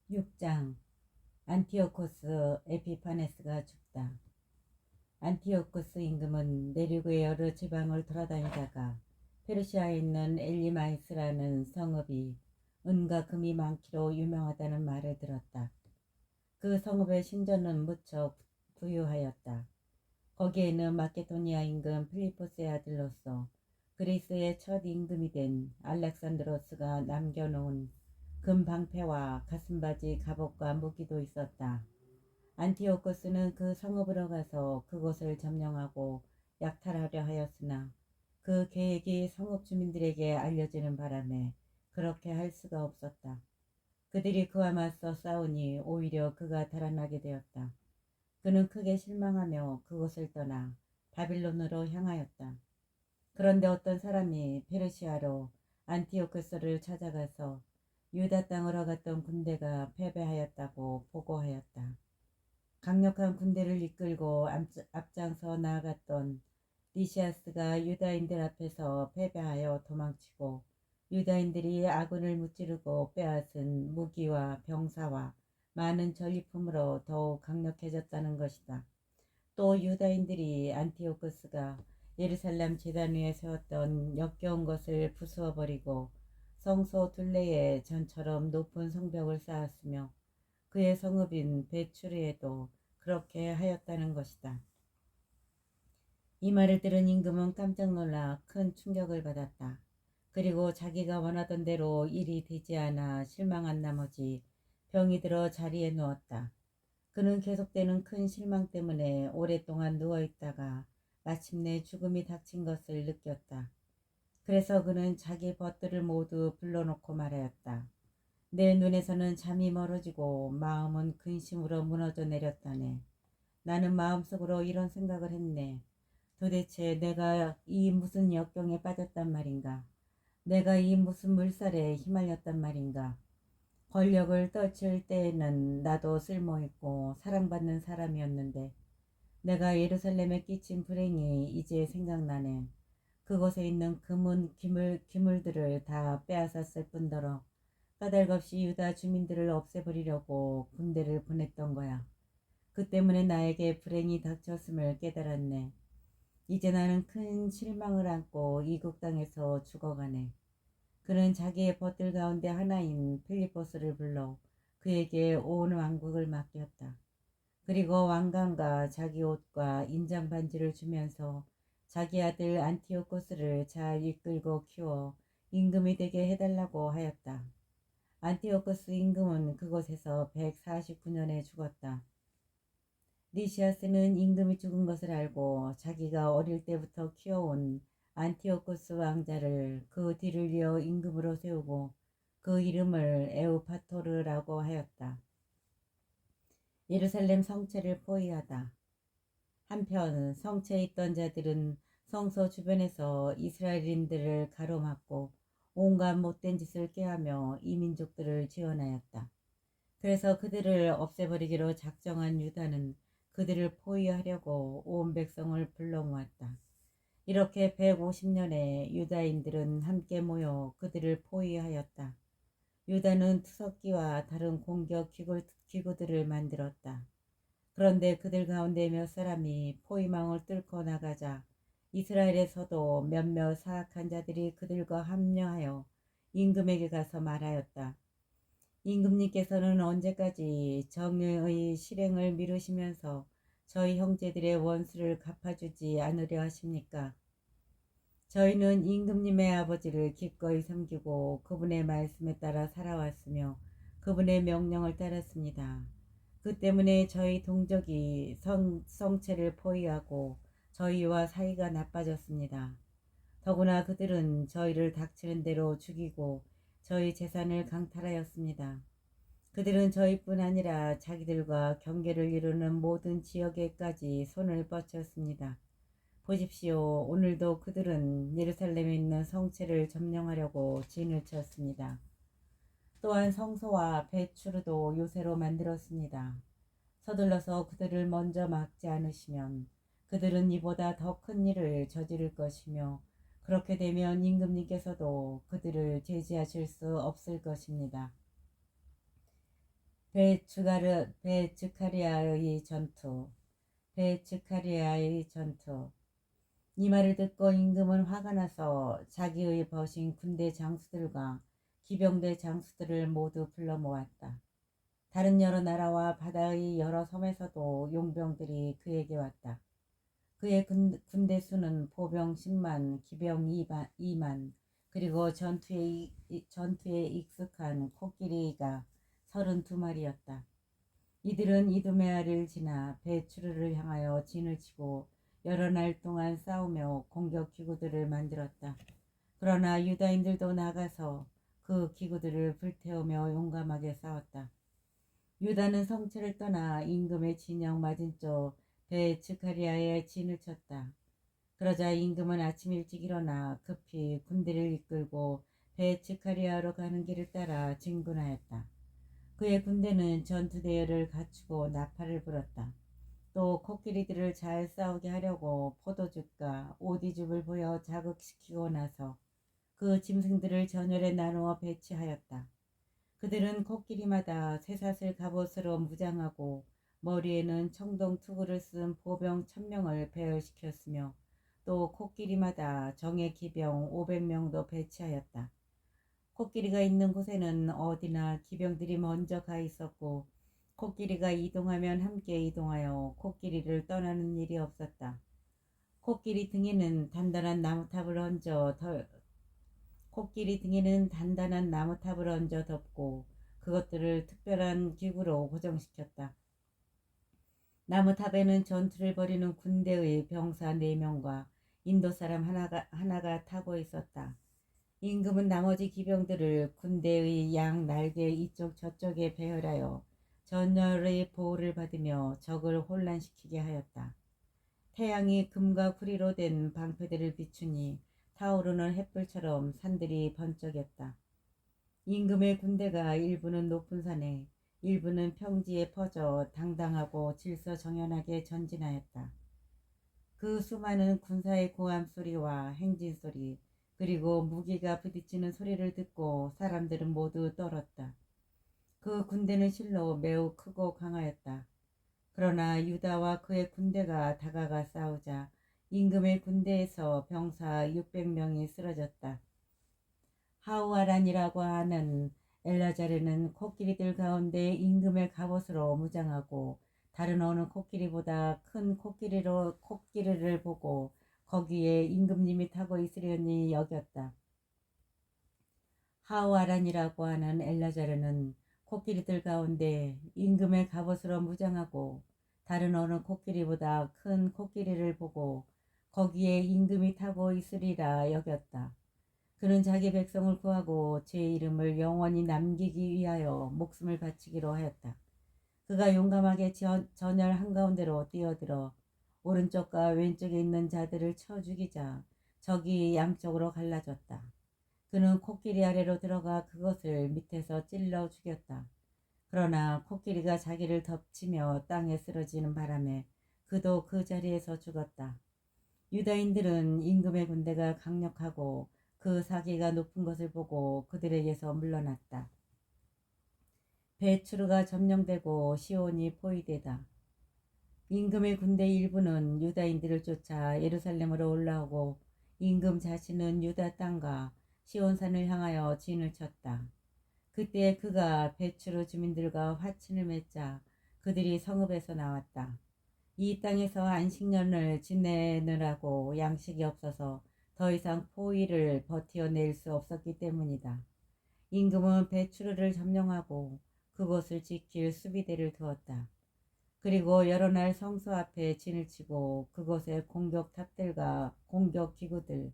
6장. 안티오코스 에피파네스가 죽다. 안티오코스 임금은 내륙의 여러 지방을 돌아다니다가 페르시아에 있는 엘리마이스라는 성읍이 은과 금이 많기로 유명하다는 말을 들었다. 그 성읍의 신전은 무척 부유하였다. 거기에는 마케도니아 임금 필리포스의 아들로서 그리스의 첫 임금이 된 알렉산드로스가 남겨놓은 금방패와 가슴바지 갑옷과 무기도 있었다. 안티오코스는 그 성읍으로 가서 그곳을 점령하고 약탈하려 하였으나 그 계획이 성읍 주민들에게 알려지는 바람에 그렇게 할 수가 없었다. 그들이 그와 맞서 싸우니 오히려 그가 달아나게 되었다. 그는 크게 실망하며 그곳을 떠나 바빌론으로 향하였다. 그런데 어떤 사람이 페르시아로 안티오코스를 찾아가서 유다 땅으로 갔던 군대가 패배하였다고 보고하였다. 강력한 군대를 이끌고 앞장서 나아갔던 리시아스가 유다인들 앞에서 패배하여 도망치고 유다인들이 아군을 무찌르고 빼앗은 무기와 병사와 많은 전리품으로 더욱 강력해졌다는 것이다. 또 유다인들이 안티오코스가 예루살렘 제단 위에 세웠던 역겨운 것을 부수어버리고 성소 둘레에 전처럼 높은 성벽을 쌓았으며 그의 성읍인 베추르에도 그렇게 하였다는 것이다. 이 말을 들은 임금은 깜짝 놀라 큰 충격을 받았다. 그리고 자기가 원하던 대로 일이 되지 않아 실망한 나머지 병이 들어 자리에 누웠다. 그는 계속되는 큰 실망 때문에 오랫동안 누워있다가 마침내 죽음이 닥친 것을 느꼈다. 그래서 그는 자기 벗들을 모두 불러놓고 말하였다. 내 눈에서는 잠이 멀어지고 마음은 근심으로 무너져 내렸다네. 나는 마음속으로 이런 생각을 했네. 도대체 내가 이 무슨 역경에 빠졌단 말인가? 내가 이 무슨 물살에 휘말렸단 말인가? 권력을 떨칠 때에는 나도 쓸모있고 사랑받는 사람이었는데 내가 예루살렘에 끼친 불행이 이제 생각나네. 그곳에 있는 금은 기물들을 다 빼앗았을 뿐더러 까닭없이 유다 주민들을 없애버리려고 군대를 보냈던 거야. 그 때문에 나에게 불행이 닥쳤음을 깨달았네. 이제 나는 큰 실망을 안고 이국 땅에서 죽어가네. 그는 자기의 벗들 가운데 하나인 필리포스를 불러 그에게 온 왕국을 맡겼다. 그리고 왕관과 자기 옷과 인장 반지를 주면서 자기 아들 안티오코스를 잘 이끌고 키워 임금이 되게 해달라고 하였다. 안티오코스 임금은 그곳에서 149년에 죽었다. 리시아스는 임금이 죽은 것을 알고 자기가 어릴 때부터 키워온 안티오코스 왕자를 그 뒤를 이어 임금으로 세우고 그 이름을 에우파토르라고 하였다. 예루살렘 성체를 포위하다. 한편 성체에 있던 자들은 성소 주변에서 이스라엘인들을 가로막고 온갖 못된 짓을 꾀하며 이 민족들을 지원하였다. 그래서 그들을 없애버리기로 작정한 유다는 그들을 포위하려고 온 백성을 불러 모았다. 이렇게 150년에 유다인들은 함께 모여 그들을 포위하였다. 유다는 투석기와 다른 공격 기구들을 만들었다. 그런데 그들 가운데 몇 사람이 포위망을 뚫고 나가자 이스라엘에서도 몇몇 사악한 자들이 그들과 합류하여 임금에게 가서 말하였다. 임금님께서는 언제까지 정의의 실행을 미루시면서 저희 형제들의 원수를 갚아주지 않으려 하십니까? 저희는 임금님의 아버지를 기꺼이 섬기고 그분의 말씀에 따라 살아왔으며 그분의 명령을 따랐습니다. 그 때문에 저희 동족이 성체를 포위하고 저희와 사이가 나빠졌습니다. 더구나 그들은 저희를 닥치는 대로 죽이고 저희 재산을 강탈하였습니다. 그들은 저희뿐 아니라 자기들과 경계를 이루는 모든 지역에까지 손을 뻗쳤습니다. 보십시오. 오늘도 그들은 예루살렘에 있는 성체를 점령하려고 진을 쳤습니다. 또한 성소와 베추르도 요새로 만들었습니다. 서둘러서 그들을 먼저 막지 않으시면 그들은 이보다 더 큰 일을 저지를 것이며 그렇게 되면 임금님께서도 그들을 제지하실 수 없을 것입니다. 베츠카리아의 전투. 베츠카리아의 전투. 이 말을 듣고 임금은 화가 나서 자기의 버신 군대 장수들과 기병대 장수들을 모두 불러 모았다. 다른 여러 나라와 바다의 여러 섬에서도 용병들이 그에게 왔다. 그의 군대 수는 보병 10만, 기병 2만, 그리고 전투에 익숙한 코끼리가 32마리였다. 이들은 이두메아를 지나 베추르를 향하여 진을 치고 여러 날 동안 싸우며 공격 기구들을 만들었다. 그러나 유다인들도 나가서 그 기구들을 불태우며 용감하게 싸웠다. 유다는 성체를 떠나 임금의 진영 맞은쪽 베츠카리아에 진을 쳤다. 그러자 임금은 아침 일찍 일어나 급히 군대를 이끌고 베츠카리아로 가는 길을 따라 진군하였다. 그의 군대는 전투대열을 갖추고 나팔을 불었다. 또 코끼리들을 잘 싸우게 하려고 포도즙과 오디즙을 부여 자극시키고 나서 그 짐승들을 전열에 나누어 배치하였다. 그들은 코끼리마다 쇠사슬 갑옷으로 무장하고 머리에는 청동 투구를 쓴 보병 1000명을 배열시켰으며 또 코끼리마다 정예 기병 500명도 배치하였다. 코끼리가 있는 곳에는 어디나 기병들이 먼저 가 있었고 코끼리가 이동하면 함께 이동하여 코끼리를 떠나는 일이 없었다. 코끼리 등에는 단단한 나무탑을 얹어 덮고 그것들을 특별한 기구로 고정시켰다. 나무탑에는 전투를 벌이는 군대의 병사 4명과 인도 사람 하나가 타고 있었다. 임금은 나머지 기병들을 군대의 양 날개 이쪽 저쪽에 배열하여 전열의 보호를 받으며 적을 혼란시키게 하였다. 태양이 금과 구리로 된 방패들을 비추니 타오르는 햇불처럼 산들이 번쩍였다. 임금의 군대가 일부는 높은 산에 일부는 평지에 퍼져 당당하고 질서정연하게 전진하였다. 그 수많은 군사의 고함 소리와 행진 소리 그리고 무기가 부딪히는 소리를 듣고 사람들은 모두 떨었다. 그 군대는 실로 매우 크고 강하였다. 그러나 유다와 그의 군대가 다가가 싸우자 임금의 군대에서 병사 600명이 쓰러졌다. 하우아란이라고 하는 엘라자르는 코끼리들 가운데 임금의 갑옷으로 무장하고 다른 어느 코끼리보다 큰 코끼리를 보고 거기에 임금님이 타고 있으려니 여겼다. 하우아란이라고 하는 엘라자르는 코끼리들 가운데 임금의 갑옷으로 무장하고 다른 어느 코끼리보다 큰 코끼리를 보고 거기에 임금이 타고 있으리라 여겼다. 그는 자기 백성을 구하고 제 이름을 영원히 남기기 위하여 목숨을 바치기로 하였다. 그가 용감하게 전열 한가운데로 뛰어들어 오른쪽과 왼쪽에 있는 자들을 쳐 죽이자 적이 양쪽으로 갈라졌다. 그는 코끼리 아래로 들어가 그것을 밑에서 찔러 죽였다. 그러나 코끼리가 자기를 덮치며 땅에 쓰러지는 바람에 그도 그 자리에서 죽었다. 유다인들은 임금의 군대가 강력하고 그 사기가 높은 것을 보고 그들에게서 물러났다. 베추르가 점령되고 시온이 포위되다. 임금의 군대 일부는 유다인들을 쫓아 예루살렘으로 올라오고 임금 자신은 유다 땅과 시온산을 향하여 진을 쳤다. 그때 그가 베추르 주민들과 화친을 맺자 그들이 성읍에서 나왔다. 이 땅에서 안식년을 지내느라고 양식이 없어서 더 이상 포위를 버티어낼 수 없었기 때문이다. 임금은 베추르를 점령하고 그곳을 지킬 수비대를 두었다. 그리고 여러 날 성소 앞에 진을 치고 그곳에 공격탑들과 공격기구들,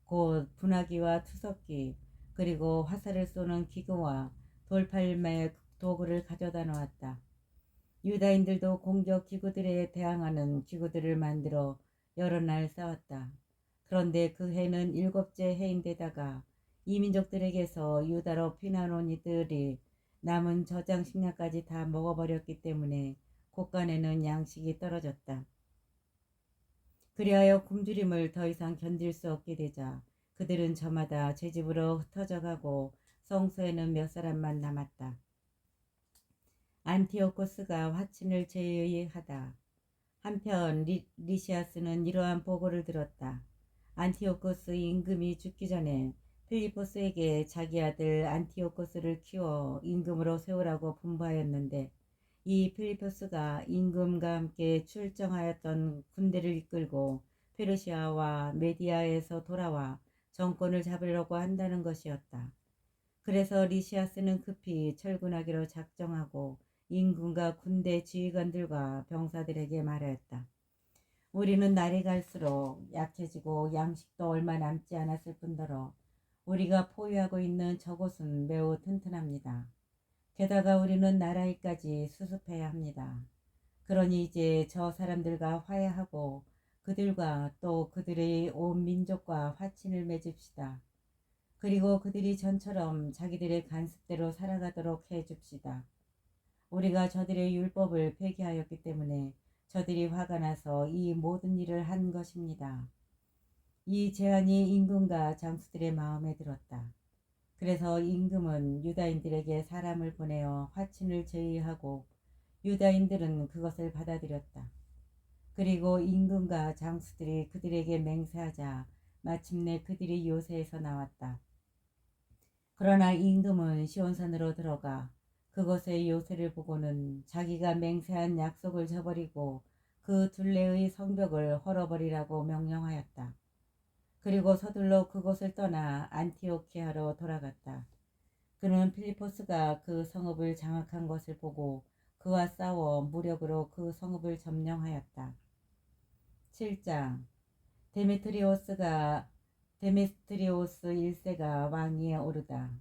곧 분화기와 투석기, 그리고 화살을 쏘는 기구와 돌팔매 도구를 가져다 놓았다. 유다인들도 공격 기구들에 대항하는 기구들을 만들어 여러 날 싸웠다. 그런데 그 해는 7째 해인데다가 이민족들에게서 유다로 피난 온 이들이 남은 저장 식량까지 다 먹어버렸기 때문에 곳간에는 양식이 떨어졌다. 그리하여 굶주림을 더 이상 견딜 수 없게 되자 그들은 저마다 제 집으로 흩어져 가고 성소에는 몇 사람만 남았다. 안티오코스가 화친을 제의하다. 한편 리시아스는 이러한 보고를 들었다. 안티오코스 임금이 죽기 전에 필리포스에게 자기 아들 안티오코스를 키워 임금으로 세우라고 분부하였는데, 이 필리포스가 임금과 함께 출정하였던 군대를 이끌고 페르시아와 메디아에서 돌아와 정권을 잡으려고 한다는 것이었다. 그래서 리시아스는 급히 철군하기로 작정하고 임금과 군대 지휘관들과 병사들에게 말하였다. 우리는 날이 갈수록 약해지고 양식도 얼마 남지 않았을 뿐더러 우리가 포위하고 있는 저곳은 매우 튼튼합니다. 게다가 우리는 나라이까지 수습해야 합니다. 그러니 이제 저 사람들과 화해하고 그들과 또 그들의 온 민족과 화친을 맺읍시다. 그리고 그들이 전처럼 자기들의 간습대로 살아가도록 해줍시다. 우리가 저들의 율법을 폐기하였기 때문에 저들이 화가 나서 이 모든 일을 한 것입니다. 이 제안이 임금과 장수들의 마음에 들었다. 그래서 임금은 유다인들에게 사람을 보내어 화친을 제의하고 유다인들은 그것을 받아들였다. 그리고 임금과 장수들이 그들에게 맹세하자 마침내 그들이 요새에서 나왔다. 그러나 임금은 시온산으로 들어가 그곳의 요새를 보고는 자기가 맹세한 약속을 저버리고 그 둘레의 성벽을 헐어버리라고 명령하였다. 그리고 서둘러 그곳을 떠나 안티오키아로 돌아갔다. 그는 필리포스가 그 성읍을 장악한 것을 보고 그와 싸워 무력으로 그 성읍을 점령하였다. 7장. 데메트리오스 1세가 왕위에 오르다.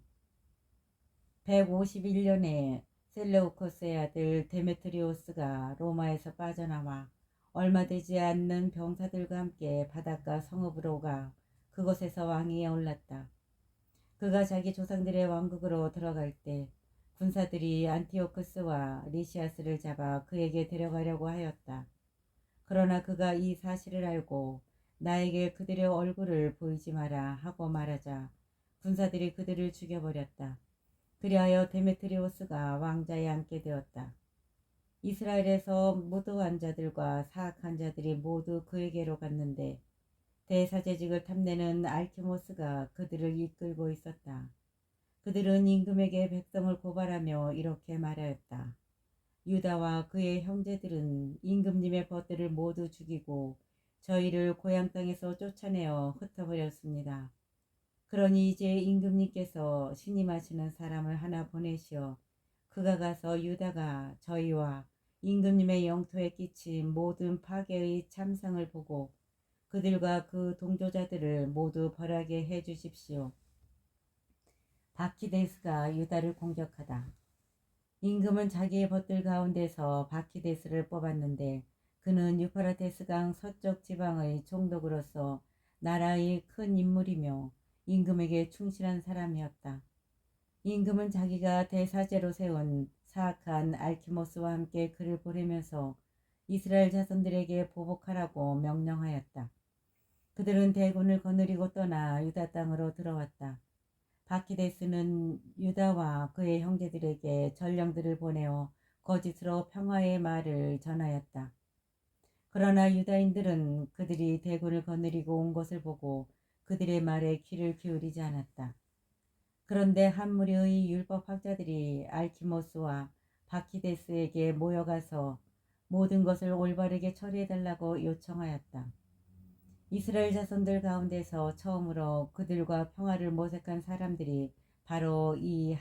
151년에 셀레우코스의 아들 데메트리오스가 로마에서 빠져나와 얼마 되지 않는 병사들과 함께 바닷가 성읍으로 가 그곳에서 왕위에 올랐다. 그가 자기 조상들의 왕국으로 들어갈 때 군사들이 안티오쿠스와 리시아스를 잡아 그에게 데려가려고 하였다. 그러나 그가 이 사실을 알고 나에게 그들의 얼굴을 보이지 마라 하고 말하자 군사들이 그들을 죽여버렸다. 그리하여 데메트리오스가 왕자에 앉게 되었다. 이스라엘에서 무도한 자들과 사악한 자들이 모두 그에게로 갔는데 대사제직을 탐내는 알키모스가 그들을 이끌고 있었다. 그들은 임금에게 백성을 고발하며 이렇게 말하였다. 유다와 그의 형제들은 임금님의 벗들을 모두 죽이고 저희를 고향 땅에서 쫓아내어 흩어버렸습니다. 그러니 이제 임금님께서 신임하시는 사람을 하나 보내시어 그가 가서 유다가 저희와 임금님의 영토에 끼친 모든 파괴의 참상을 보고 그들과 그 동조자들을 모두 벌하게 해 주십시오. 바키데스가 유다를 공격하다. 임금은 자기의 벗들 가운데서 바키데스를 뽑았는데 그는 유프라테스 강 서쪽 지방의 총독으로서 나라의 큰 인물이며 임금에게 충실한 사람이었다. 임금은 자기가 대사제로 세운 사악한 알키모스와 함께 그를 보내면서 이스라엘 자손들에게 보복하라고 명령하였다. 그들은 대군을 거느리고 떠나 유다 땅으로 들어왔다. 바키데스는 유다와 그의 형제들에게 전령들을 보내어 거짓으로 평화의 말을 전하였다. 그러나 유다인들은 그들이 대군을 거느리고 온 것을 보고 그들의 말에 귀를 기울이지 않았다. 그런데 한 무리의 율법학자들이 알키모스와 바키데스에게 모여가서 모든 것을 올바르게 처리해달라고 요청하였다. 이스라엘 자손들 가운데서 처음으로 그들과 평화를 모색한 사람들이 바로 이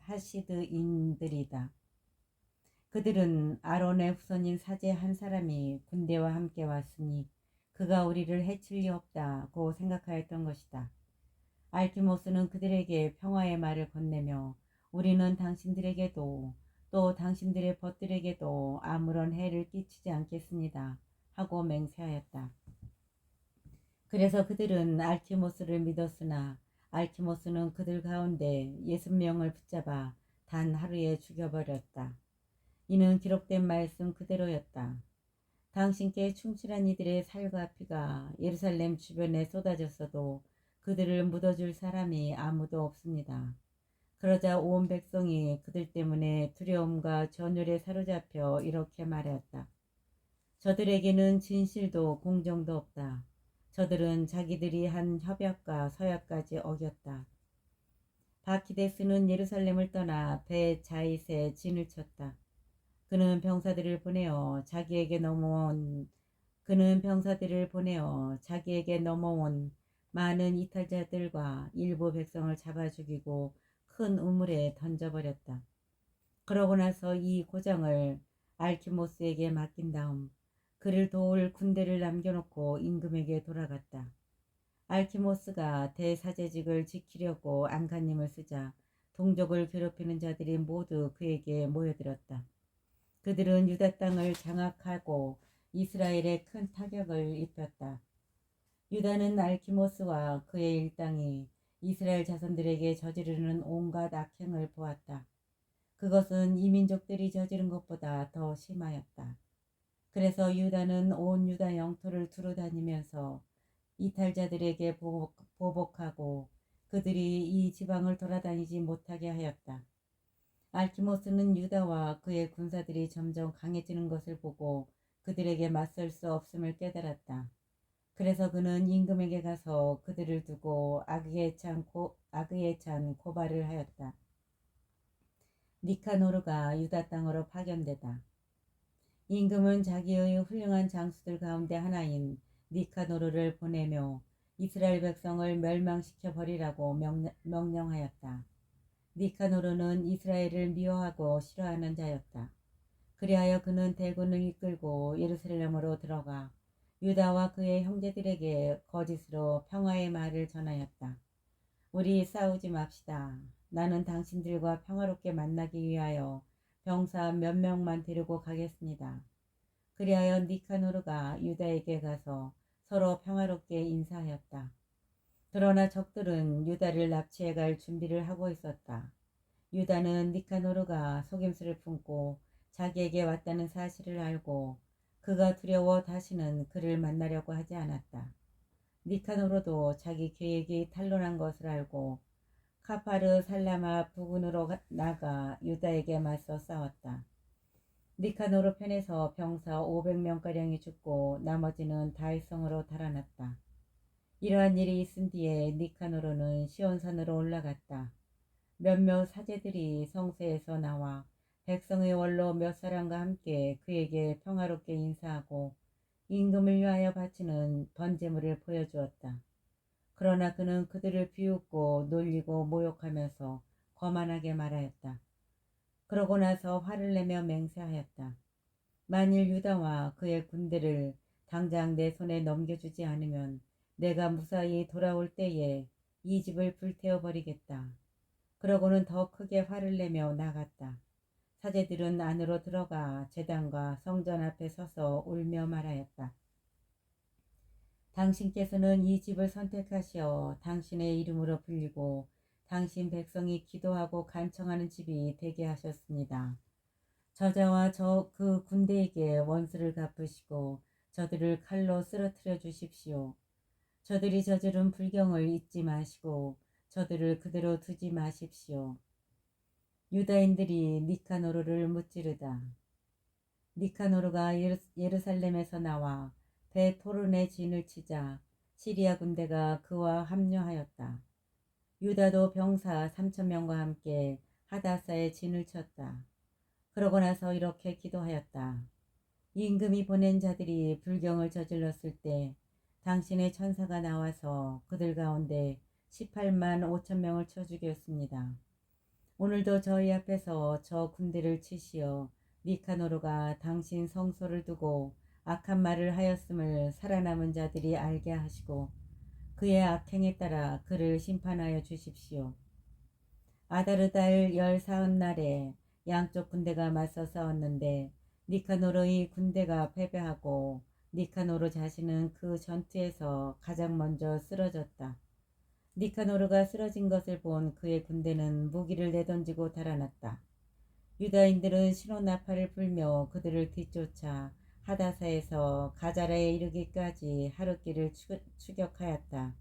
하시드인들이다. 그들은 아론의 후손인 사제 한 사람이 군대와 함께 왔으니 그가 우리를 해칠 리 없다고 생각하였던 것이다. 알키모스는 그들에게 평화의 말을 건네며 우리는 당신들에게도 또 당신들의 벗들에게도 아무런 해를 끼치지 않겠습니다 하고 맹세하였다. 그래서 그들은 알키모스를 믿었으나 알키모스는 그들 가운데 60명을 붙잡아 단 하루에 죽여버렸다. 이는 기록된 말씀 그대로였다. 당신께 충실한 이들의 살과 피가 예루살렘 주변에 쏟아졌어도 그들을 묻어줄 사람이 아무도 없습니다. 그러자 온 백성이 그들 때문에 두려움과 전율에 사로잡혀 이렇게 말하였다. 저들에게는 진실도 공정도 없다. 저들은 자기들이 한 협약과 서약까지 어겼다. 바키데스는 예루살렘을 떠나 배 자잇에 진을 쳤다. 그는 병사들을 보내어 자기에게 넘어온 많은 이탈자들과 일부 백성을 잡아 죽이고 큰 우물에 던져버렸다. 그러고 나서 이 고장을 알키모스에게 맡긴 다음 그를 도울 군대를 남겨놓고 임금에게 돌아갔다. 알키모스가 대사제직을 지키려고 안간힘을 쓰자 동족을 괴롭히는 자들이 모두 그에게 모여들었다. 그들은 유다 땅을 장악하고 이스라엘에 큰 타격을 입혔다. 유다는 알키모스와 그의 일당이 이스라엘 자손들에게 저지르는 온갖 악행을 보았다. 그것은 이민족들이 저지른 것보다 더 심하였다. 그래서 유다는 온 유다 영토를 두루다니면서 이탈자들에게 보복하고 그들이 이 지방을 돌아다니지 못하게 하였다. 알키모스는 유다와 그의 군사들이 점점 강해지는 것을 보고 그들에게 맞설 수 없음을 깨달았다. 그래서 그는 임금에게 가서 그들을 두고 악의에 찬 고발을 하였다. 니카노르가 유다 땅으로 파견되다. 임금은 자기의 훌륭한 장수들 가운데 하나인 니카노르를 보내며 이스라엘 백성을 멸망시켜 버리라고 명령하였다. 니카노르는 이스라엘을 미워하고 싫어하는 자였다. 그리하여 그는 대군을 이끌고 예루살렘으로 들어가 유다와 그의 형제들에게 거짓으로 평화의 말을 전하였다. 우리 싸우지 맙시다. 나는 당신들과 평화롭게 만나기 위하여 병사 몇 명만 데리고 가겠습니다. 그리하여 니카노르가 유다에게 가서 서로 평화롭게 인사하였다. 그러나 적들은 유다를 납치해 갈 준비를 하고 있었다. 유다는 니카노르가 속임수를 품고 자기에게 왔다는 사실을 알고 그가 두려워 다시는 그를 만나려고 하지 않았다. 니카노르도 자기 계획이 탄로난 것을 알고 카파르 살라마 부근으로 나가 유다에게 맞서 싸웠다. 니카노르 편에서 병사 500명가량이 죽고 나머지는 다윗성으로 달아났다. 이러한 일이 있은 뒤에 니카노르는 시온산으로 올라갔다. 몇몇 사제들이 성소에서 나와 백성의 원로 몇 사람과 함께 그에게 평화롭게 인사하고 임금을 위하여 바치는 번제물을 보여주었다. 그러나 그는 그들을 비웃고 놀리고 모욕하면서 거만하게 말하였다. 그러고 나서 화를 내며 맹세하였다. 만일 유다와 그의 군대를 당장 내 손에 넘겨주지 않으면 내가 무사히 돌아올 때에 이 집을 불태워 버리겠다. 그러고는 더 크게 화를 내며 나갔다. 사제들은 안으로 들어가 제단과 성전 앞에 서서 울며 말하였다. 당신께서는 이 집을 선택하시어 당신의 이름으로 불리고 당신 백성이 기도하고 간청하는 집이 되게 하셨습니다. 저자와 그 군대에게 원수를 갚으시고 저들을 칼로 쓰러뜨려 주십시오. 저들이 저지른 불경을 잊지 마시고 저들을 그대로 두지 마십시오. 유다인들이 니카노르를 무찌르다. 니카노르가 예루살렘에서 나와 배 토른에 진을 치자 시리아 군대가 그와 합류하였다. 유다도 병사 3,000명과 함께 하다사에 진을 쳤다. 그러고 나서 이렇게 기도하였다. 임금이 보낸 자들이 불경을 저질렀을 때 당신의 천사가 나와서 그들 가운데 18만 5천 명을 쳐 죽였습니다. 오늘도 저희 앞에서 저 군대를 치시어 니카노르가 당신 성소를 두고 악한 말을 하였음을 살아남은 자들이 알게 하시고 그의 악행에 따라 그를 심판하여 주십시오. 아다르달 14날에 양쪽 군대가 맞서 싸웠는데 니카노르의 군대가 패배하고 니카노르 자신은 그 전투에서 가장 먼저 쓰러졌다. 니카노르가 쓰러진 것을 본 그의 군대는 무기를 내던지고 달아났다. 유다인들은 신호나팔을 불며 그들을 뒤쫓아 하다사에서 가자라에 이르기까지 하룻길을 추격하였다.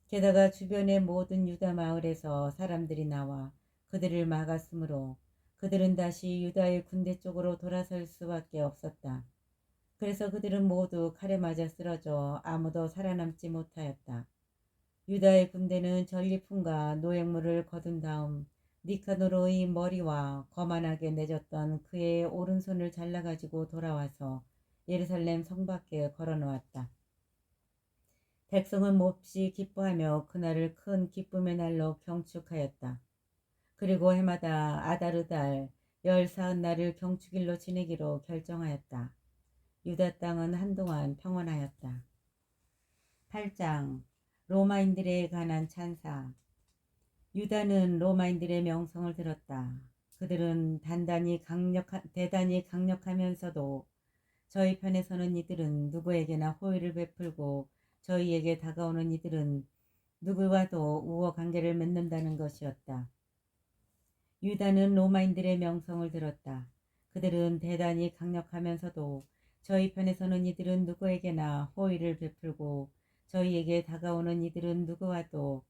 게다가 주변의 모든 유다 마을에서 사람들이 나와 그들을 막았으므로 그들은 다시 유다의 군대 쪽으로 돌아설 수밖에 없었다. 그래서 그들은 모두 칼에 맞아 쓰러져 아무도 살아남지 못하였다. 유다의 군대는 전리품과 노획물을 거둔 다음 니카노르의 머리와 거만하게 내줬던 그의 오른손을 잘라가지고 돌아와서 예루살렘 성 밖에 걸어놓았다. 백성은 몹시 기뻐하며 그날을 큰 기쁨의 날로 경축하였다. 그리고 해마다 아다르 달 14날을 경축일로 지내기로 결정하였다. 유다 땅은 한동안 평온하였다. 8장 로마인들에 관한 찬사. 유다는 로마인들의 명성을 들었다. 그들은 대단히 강력하면서도 저희 편에 서는 이들은 누구에게나 호의를 베풀고 저희에게 다가오는 이들은 누구와도 우호 관계를 맺는다는 것이었다. 유다는 로마인들의 명성을 들었다. 그들은 대단히 강력하면서도 저희 편에 서는 이들은 누구에게나 호의를 베풀고 저희에게 다가오는 이들은 누구와도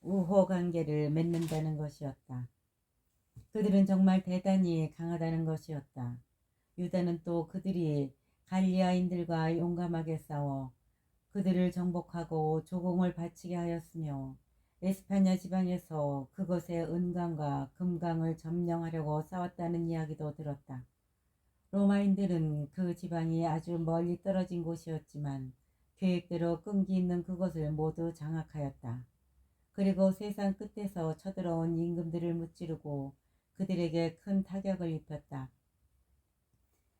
우호 관계를 맺는다는 것이었다. 그들은 정말 대단히 강하다는 것이었다. 유다는 또 그들이 갈리아인들과 용감하게 싸워 그들을 정복하고 조공을 바치게 하였으며 에스파냐 지방에서 그곳의 은강과 금강을 점령하려고 싸웠다는 이야기도 들었다. 로마인들은 그 지방이 아주 멀리 떨어진 곳이었지만 계획대로 끈기 있는 그곳을 모두 장악하였다. 그리고 세상 끝에서 쳐들어온 임금들을 무찌르고 그들에게 큰 타격을 입혔다.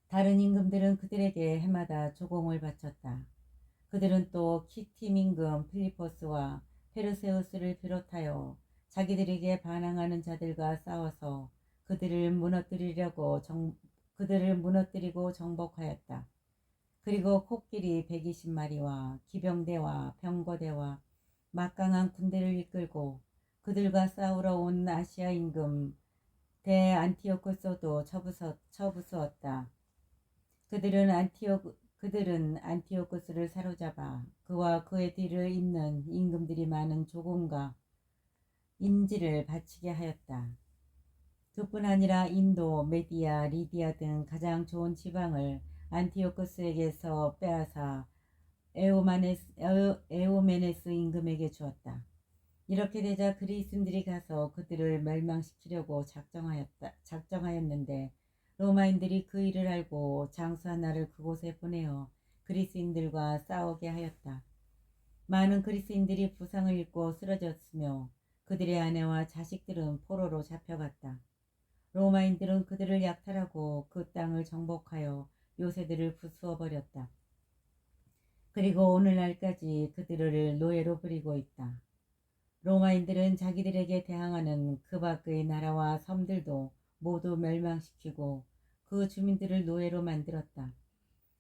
다른 임금들은 그들에게 해마다 조공을 바쳤다. 그들은 또 키팀 임금 필리포스와 페르세우스를 비롯하여 자기들에게 반항하는 자들과 싸워서 그들을 무너뜨리고 정복하였다. 그리고 코끼리 120마리와 기병대와 병거대와 막강한 군대를 이끌고 그들과 싸우러 온 아시아 임금 대안티오쿠스도 쳐부수었다. 그들은 안티오쿠스를 사로잡아 그와 그의 뒤를 잇는 임금들이 많은 조공과 인지를 바치게 하였다. 그뿐 아니라 인도, 메디아, 리디아 등 가장 좋은 지방을 안티오쿠스에게서 빼앗아 에오메네스 임금에게 주었다. 이렇게 되자 그리스인들이 가서 그들을 멸망시키려고 작정하였는데 로마인들이 그 일을 알고 장수 하나를 그곳에 보내어 그리스인들과 싸우게 하였다. 많은 그리스인들이 부상을 입고 쓰러졌으며 그들의 아내와 자식들은 포로로 잡혀갔다. 로마인들은 그들을 약탈하고 그 땅을 정복하여 요새들을 부수어 버렸다. 그리고 오늘날까지 그들을 노예로 부리고 있다. 로마인들은 자기들에게 대항하는 그 밖의 나라와 섬들도 모두 멸망시키고 그 주민들을 노예로 만들었다.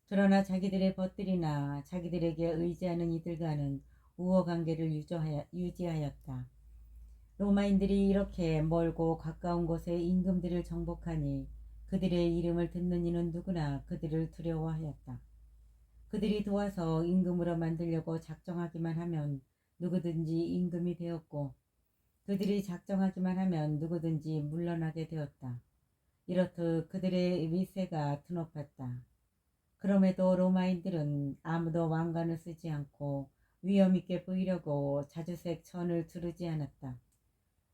그러나 자기들의 벗들이나 자기들에게 의지하는 이들과는 우호 관계를 유지하였다. 로마인들이 이렇게 멀고 가까운 곳에 임금들을 정복하니 그들의 이름을 듣는 이는 누구나 그들을 두려워하였다. 그들이 도와서 임금으로 만들려고 작정하기만 하면 누구든지 임금이 되었고 그들이 작정하기만 하면 누구든지 물러나게 되었다. 이렇듯 그들의 위세가 드높았다. 그럼에도 로마인들은 아무도 왕관을 쓰지 않고 위엄있게 보이려고 자주색 천을 두르지 않았다.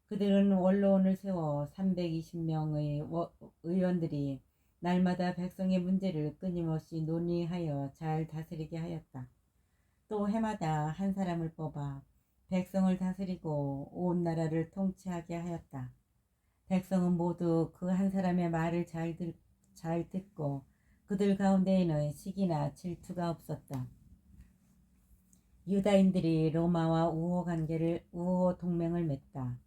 그들은 원로원을 세워 320명의 의원들이 날마다 백성의 문제를 끊임없이 논의하여 잘 다스리게 하였다. 또 해마다 한 사람을 뽑아 백성을 다스리고 온 나라를 통치하게 하였다. 백성은 모두 그 한 사람의 말을 잘 듣고 그들 가운데에는 시기나 질투가 없었다. 유다인들이 로마와 우호 동맹을 맺다.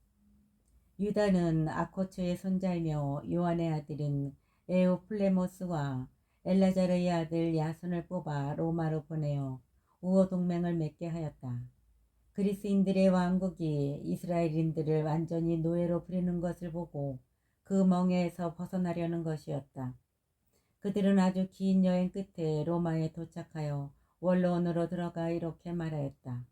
유다는 아코츠의 손자이며 요한의 아들인 에오플레모스와 엘라자르의 아들 야손을 뽑아 로마로 보내어 우호 동맹을 맺게 하였다. 그리스인들의 왕국이 이스라엘인들을 완전히 노예로 부리는 것을 보고 그 멍에에서 벗어나려는 것이었다. 그들은 아주 긴 여행 끝에 로마에 도착하여 원로원으로 들어가 이렇게 말하였다.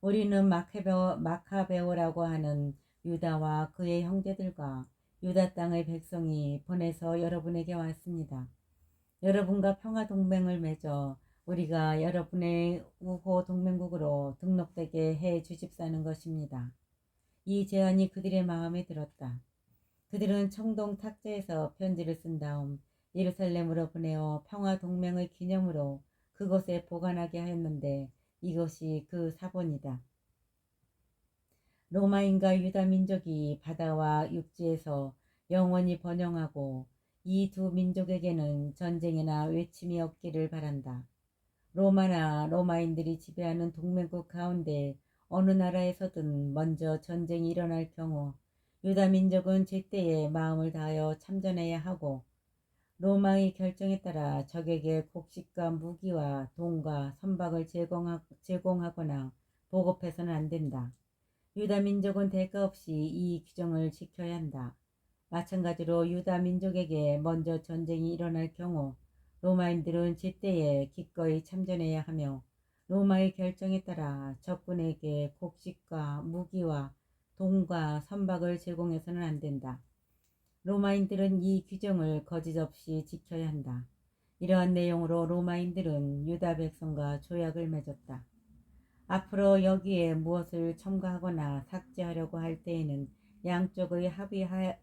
우리는 마카베오라고 하는 유다와 그의 형제들과 유다 땅의 백성이 보내서 여러분에게 왔습니다. 여러분과 평화 동맹을 맺어 우리가 여러분의 우호 동맹국으로 등록되게 해 주십사는 것입니다. 이 제안이 그들의 마음에 들었다. 그들은 청동 탁자에서 편지를 쓴 다음 예루살렘으로 보내어 평화 동맹의 기념으로 그곳에 보관하게 하였는데 이것이 그 사본이다. 로마인과 유다 민족이 바다와 육지에서 영원히 번영하고 이 두 민족에게는 전쟁이나 외침이 없기를 바란다. 로마나 로마인들이 지배하는 동맹국 가운데 어느 나라에서든 먼저 전쟁이 일어날 경우 유다 민족은 제때에 마음을 다하여 참전해야 하고 로마의 결정에 따라 적에게 곡식과 무기와 돈과 선박을 제공하거나 보급해서는 안 된다. 유다 민족은 대가 없이 이 규정을 지켜야 한다. 마찬가지로 유다 민족에게 먼저 전쟁이 일어날 경우 로마인들은 제때에 기꺼이 참전해야 하며 로마의 결정에 따라 적군에게 곡식과 무기와 돈과 선박을 제공해서는 안 된다. 로마인들은 이 규정을 거짓없이 지켜야 한다. 이러한 내용으로 로마인들은 유다 백성과 조약을 맺었다. 앞으로 여기에 무엇을 첨가하거나 삭제하려고 할 때에는 양쪽의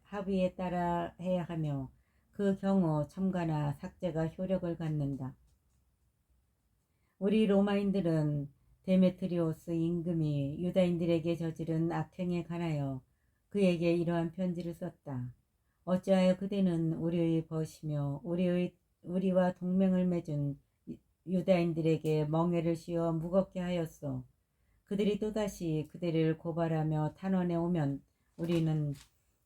합의에 따라 해야 하며 그 경우 첨가나 삭제가 효력을 갖는다. 우리 로마인들은 데메트리오스 임금이 유다인들에게 저지른 악행에 관하여 그에게 이러한 편지를 썼다. 어찌하여 그대는 우리의 벗이며 우리와 동맹을 맺은 유다인들에게 멍에를 씌워 무겁게 하였소. 그들이 또다시 그대를 고발하며 탄원해 오면 우리는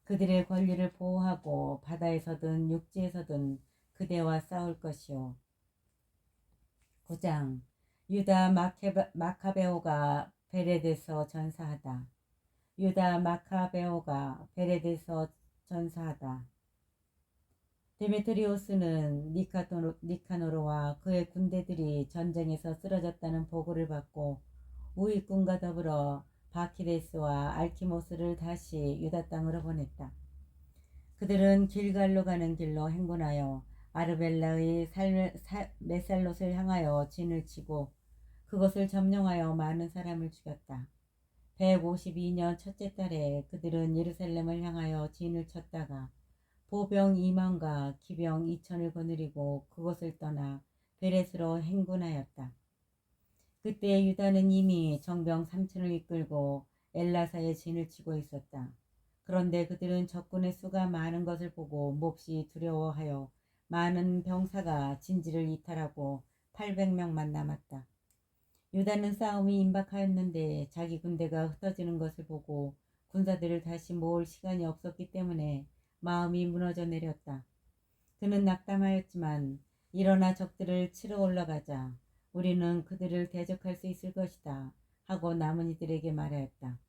그들의 권리를 보호하고 바다에서든 육지에서든 그대와 싸울 것이요. 9장 유다 마카베오가 베레드에서 전사하다. 유다 마카베오가 베레드에서 전사하다. 데메트리오스는 니카노르와 그의 군대들이 전쟁에서 쓰러졌다는 보고를 받고 우익군과 더불어 바키데스와 알키모스를 다시 유다 땅으로 보냈다. 그들은 길갈로 가는 길로 행군하여 아르벨라의 메살롯을 향하여 진을 치고 그것을 점령하여 많은 사람을 죽였다. 152년 첫째 달에 그들은 예루살렘을 향하여 진을 쳤다가 보병 2만과 기병 2천을 거느리고 그곳을 떠나 베렛으로 행군하였다. 그때 유다는 이미 정병 3천을 이끌고 엘라사에 진을 치고 있었다. 그런데 그들은 적군의 수가 많은 것을 보고 몹시 두려워하여 많은 병사가 진지를 이탈하고 800명만 남았다. 유다는 싸움이 임박하였는데 자기 군대가 흩어지는 것을 보고 군사들을 다시 모을 시간이 없었기 때문에 마음이 무너져 내렸다. 그는 낙담하였지만 일어나 적들을 치러 올라가자 우리는 그들을 대적할 수 있을 것이다 하고 남은 이들에게 말하였다.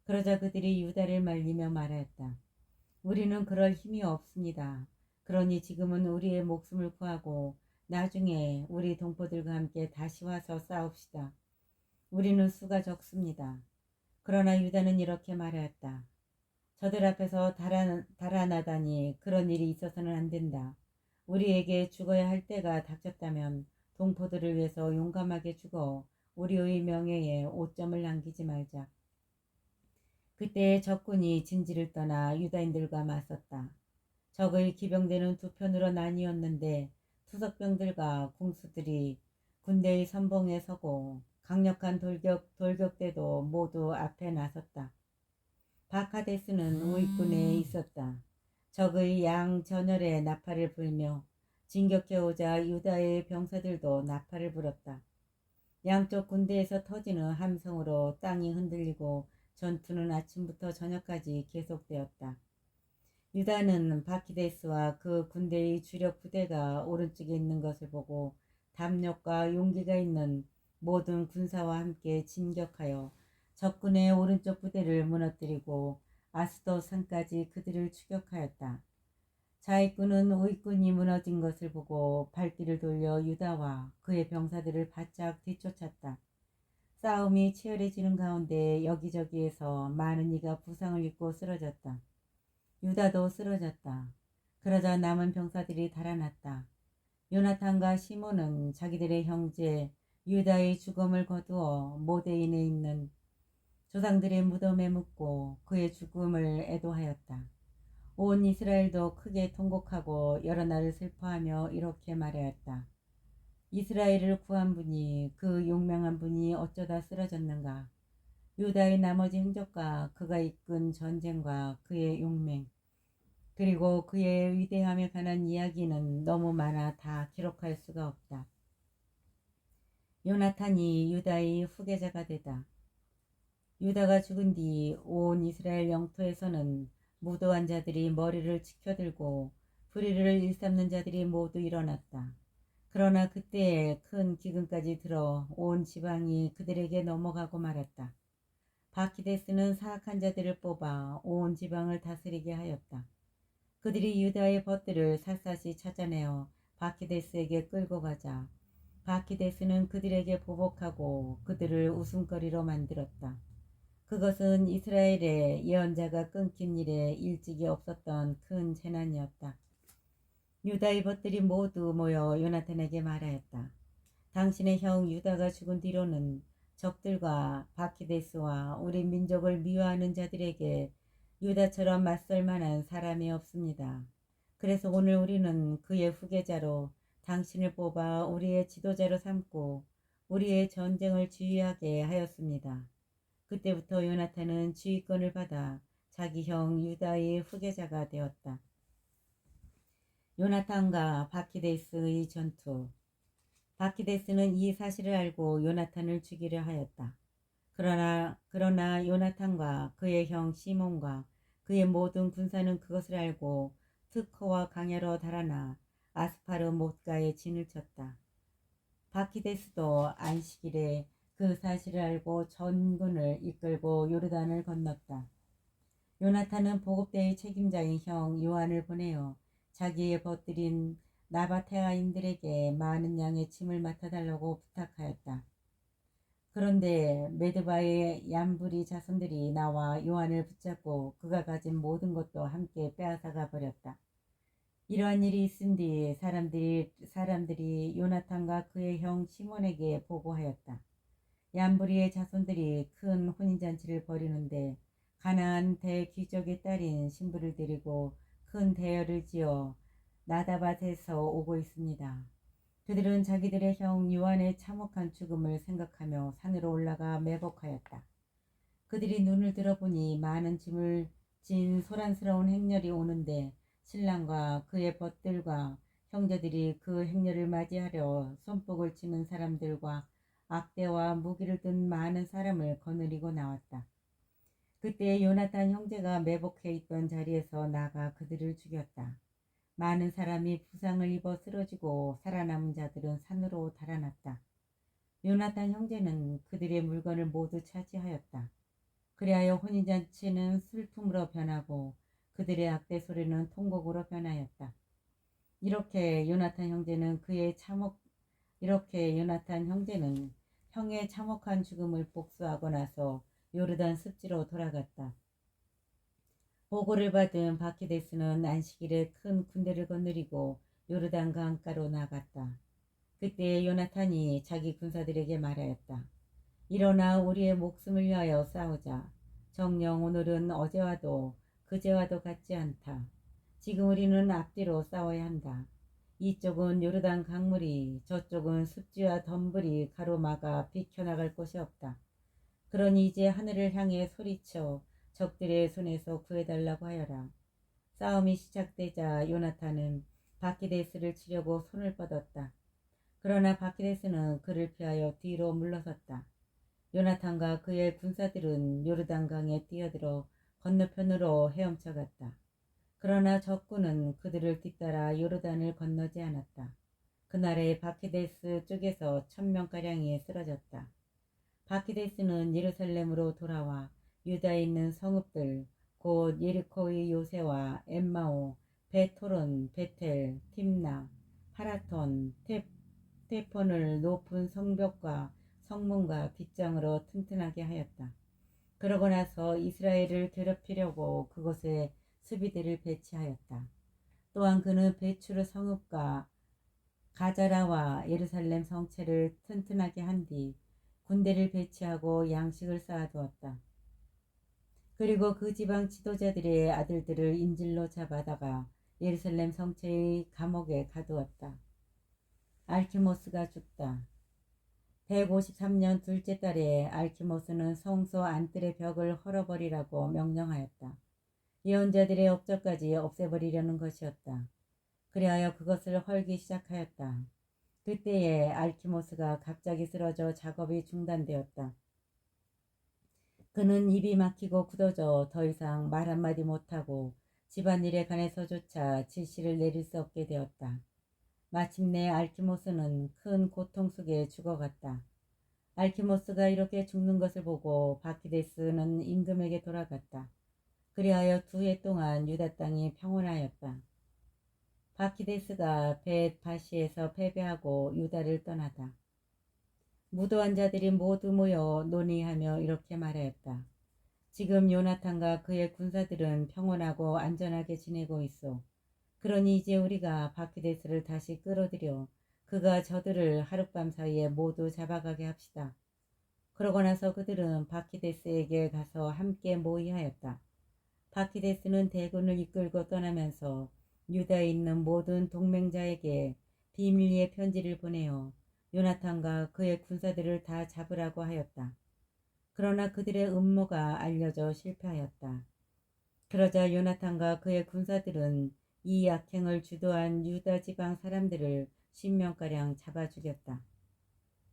그러자 그들이 유다를 말리며 말하였다. 우리는 그럴 힘이 없습니다. 그러니 지금은 우리의 목숨을 구하고 나중에 우리 동포들과 함께 다시 와서 싸웁시다. 우리는 수가 적습니다. 그러나 유다는 이렇게 말하였다. 저들 앞에서 달아나다니 그런 일이 있어서는 안 된다. 우리에게 죽어야 할 때가 닥쳤다면 동포들을 위해서 용감하게 죽어 우리의 명예에 오점을 남기지 말자. 그때 적군이 진지를 떠나 유다인들과 맞섰다. 적의 기병대는 두 편으로 나뉘었는데 투석병들과 궁수들이 군대의 선봉에 서고 강력한 돌격대도 모두 앞에 나섰다. 바카데스는 우익군에 있었다. 적의 양 전열에 나팔을 불며 진격해오자 유다의 병사들도 나팔을 불었다. 양쪽 군대에서 터지는 함성으로 땅이 흔들리고 전투는 아침부터 저녁까지 계속되었다. 유다는 바키데스와 그 군대의 주력 부대가 오른쪽에 있는 것을 보고 담력과 용기가 있는 모든 군사와 함께 진격하여 적군의 오른쪽 부대를 무너뜨리고 아스도 산까지 그들을 추격하였다. 좌익군은 우익군이 무너진 것을 보고 발길을 돌려 유다와 그의 병사들을 바짝 뒤쫓았다. 싸움이 치열해지는 가운데 여기저기에서 많은 이가 부상을 입고 쓰러졌다. 유다도 쓰러졌다. 그러자 남은 병사들이 달아났다. 요나탄과 시몬은 자기들의 형제 유다의 죽음을 거두어 모데인에 있는 조상들의 무덤에 묻고 그의 죽음을 애도하였다. 온 이스라엘도 크게 통곡하고 여러 날을 슬퍼하며 이렇게 말하였다. 이스라엘을 구한 분이, 그 용맹한 분이 어쩌다 쓰러졌는가. 유다의 나머지 행적과 그가 이끈 전쟁과 그의 용맹, 그리고 그의 위대함에 관한 이야기는 너무 많아 다 기록할 수가 없다. 요나탄이 유다의 후계자가 되다. 유다가 죽은 뒤 온 이스라엘 영토에서는 무도한 자들이 머리를 치켜들고 불의를 일삼는 자들이 모두 일어났다. 그러나 그때에 큰 기근까지 들어 온 지방이 그들에게 넘어가고 말았다. 바키데스는 사악한 자들을 뽑아 온 지방을 다스리게 하였다. 그들이 유다의 벗들을 샅샅이 찾아내어 바키데스에게 끌고 가자 바키데스는 그들에게 보복하고 그들을 웃음거리로 만들었다. 그것은 이스라엘의 예언자가 끊긴 일에 일찍이 없었던 큰 재난이었다. 유다의 벗들이 모두 모여 요나탄에게 말하였다. 당신의 형 유다가 죽은 뒤로는 적들과 바키데스와 우리 민족을 미워하는 자들에게 유다처럼 맞설 만한 사람이 없습니다. 그래서 오늘 우리는 그의 후계자로 당신을 뽑아 우리의 지도자로 삼고 우리의 전쟁을 지휘하게 하였습니다. 그때부터 요나탄은 지휘권을 받아 자기 형 유다의 후계자가 되었다. 요나탄과 바키데스의 전투. 바키데스는 이 사실을 알고 요나탄을 죽이려 하였다. 그러나 요나탄과 그의 형 시몬과 그의 모든 군사는 그것을 알고 특허와 강야로 달아나 아스파르 못가에 진을 쳤다. 바키데스도 안식일에 그 사실을 알고 전군을 이끌고 요르단을 건넜다. 요나탄은 보급대의 책임자인 형 요한을 보내어 자기의 벗들인 나바테아인들에게 많은 양의 짐을 맡아달라고 부탁하였다. 그런데 메드바의 얀브리 자손들이 나와 요한을 붙잡고 그가 가진 모든 것도 함께 빼앗아가 버렸다. 이러한 일이 있은 뒤 사람들이 요나탄과 그의 형 시몬에게 보고하였다. 얀브리의 자손들이 큰 혼인잔치를 벌이는데 가나안 대귀족의 딸인 신부를 데리고 큰 대열을 지어 나다밭에서 오고 있습니다. 그들은 자기들의 형 요한의 참혹한 죽음을 생각하며 산으로 올라가 매복하였다. 그들이 눈을 들어보니 많은 짐을 진 소란스러운 행렬이 오는데 신랑과 그의 벗들과 형제들이 그 행렬을 맞이하려 손뼉을 치는 사람들과 악대와 무기를 든 많은 사람을 거느리고 나왔다. 그때 요나탄 형제가 매복해 있던 자리에서 나가 그들을 죽였다. 많은 사람이 부상을 입어 쓰러지고 살아남은 자들은 산으로 달아났다. 요나탄 형제는 그들의 물건을 모두 차지하였다. 그리하여 혼인잔치는 슬픔으로 변하고 그들의 악대 소리는 통곡으로 변하였다. 이렇게 요나탄 형제는 형의 참혹한 죽음을 복수하고 나서 요르단 습지로 돌아갔다. 보고를 받은 바키데스는 안식일에 큰 군대를 거느리고 요르단 강가로 나갔다. 그때 요나탄이 자기 군사들에게 말하였다. 일어나 우리의 목숨을 위하여 싸우자. 정녕 오늘은 어제와도 그제와도 같지 않다. 지금 우리는 앞뒤로 싸워야 한다. 이쪽은 요르단 강물이, 저쪽은 습지와 덤불이 가로막아 비켜나갈 곳이 없다. 그러니 이제 하늘을 향해 소리쳐 적들의 손에서 구해달라고 하여라. 싸움이 시작되자 요나탄은 바키데스를 치려고 손을 뻗었다. 그러나 바키데스는 그를 피하여 뒤로 물러섰다. 요나탄과 그의 군사들은 요르단강에 뛰어들어 건너편으로 헤엄쳐갔다. 그러나 적군은 그들을 뒤따라 요르단을 건너지 않았다. 그날에 바키데스 쪽에서 1000명가량이 쓰러졌다. 바키데스는 예루살렘으로 돌아와 유다에 있는 성읍들 곧 예리코의 요새와 엠마오, 베토론, 베텔, 팀나, 파라톤, 테폰을 높은 성벽과 성문과 빗장으로 튼튼하게 하였다. 그러고 나서 이스라엘을 괴롭히려고 그곳에 수비대를 배치하였다. 또한 그는 베추르 성읍과 가자라와 예루살렘 성체를 튼튼하게 한 뒤 군대를 배치하고 양식을 쌓아두었다. 그리고 그 지방 지도자들의 아들들을 인질로 잡아다가 예루살렘 성체의 감옥에 가두었다. 알키모스가 죽다. 153년 둘째 달에 알키모스는 성소 안뜰의 벽을 헐어버리라고 명령하였다. 예언자들의 업적까지 없애버리려는 것이었다. 그리하여 그것을 헐기 시작하였다. 그때에 알키모스가 갑자기 쓰러져 작업이 중단되었다. 그는 입이 막히고 굳어져 더 이상 말 한마디 못하고 집안일에 관해서조차 지시를 내릴 수 없게 되었다. 마침내 알키모스는 큰 고통 속에 죽어갔다. 알키모스가 이렇게 죽는 것을 보고 바키데스는 임금에게 돌아갔다. 그리하여 2해 동안 유다 땅이 평온하였다. 바키데스가 벳바시에서 패배하고 유다를 떠나다. 무도한 자들이 모두 모여 논의하며 이렇게 말하였다. 지금 요나탄과 그의 군사들은 평온하고 안전하게 지내고 있어. 그러니 이제 우리가 바키데스를 다시 끌어들여 그가 저들을 하룻밤 사이에 모두 잡아가게 합시다. 그러고 나서 그들은 바키데스에게 가서 함께 모의하였다. 바키데스는 대군을 이끌고 떠나면서 유다에 있는 모든 동맹자에게 비밀리에 편지를 보내어 요나탄과 그의 군사들을 다 잡으라고 하였다. 그러나 그들의 음모가 알려져 실패하였다. 그러자 요나탄과 그의 군사들은 이 악행을 주도한 유다 지방 사람들을 10명가량 잡아 죽였다.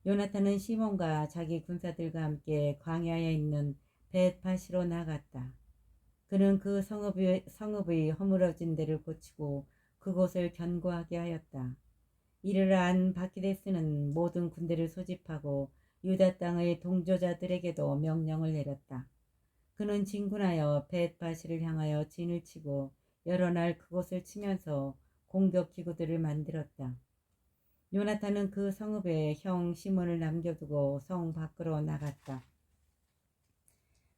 요나탄은 시몬과 자기 군사들과 함께 광야에 있는 벳바시로 나갔다. 그는 그 성읍의 허물어진 데를 고치고 그곳을 견고하게 하였다. 이를 안 바키데스는 모든 군대를 소집하고 유다 땅의 동조자들에게도 명령을 내렸다. 그는 진군하여 벳바시를 향하여 진을 치고 여러 날 그곳을 치면서 공격 기구들을 만들었다. 요나탄은 그 성읍에 형 시몬을 남겨두고 성 밖으로 나갔다.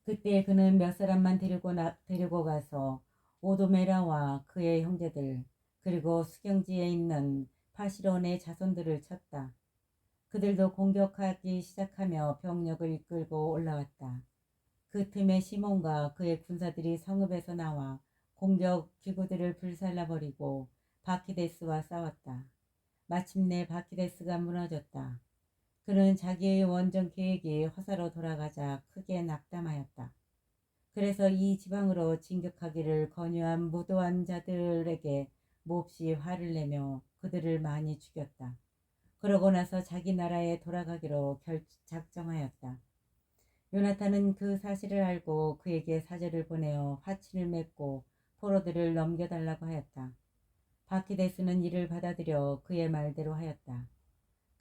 그때 그는 몇 사람만 데리고 가서 오도메라와 그의 형제들 그리고 수경지에 있는 파시론의 자손들을 쳤다. 그들도 공격하기 시작하며 병력을 이끌고 올라왔다. 그 틈에 시몬과 그의 군사들이 성읍에서 나와 공격 기구들을 불살라버리고 바키데스와 싸웠다. 마침내 바키데스가 무너졌다. 그는 자기의 원정 계획이 허사로 돌아가자 크게 낙담하였다. 그래서 이 지방으로 진격하기를 권유한 무도한 자들에게 몹시 화를 내며 그들을 많이 죽였다. 그러고 나서 자기 나라에 돌아가기로 작정하였다. 요나탄은 그 사실을 알고 그에게 사절을 보내어 화친을 맺고 포로들을 넘겨달라고 하였다. 바키데스는 이를 받아들여 그의 말대로 하였다.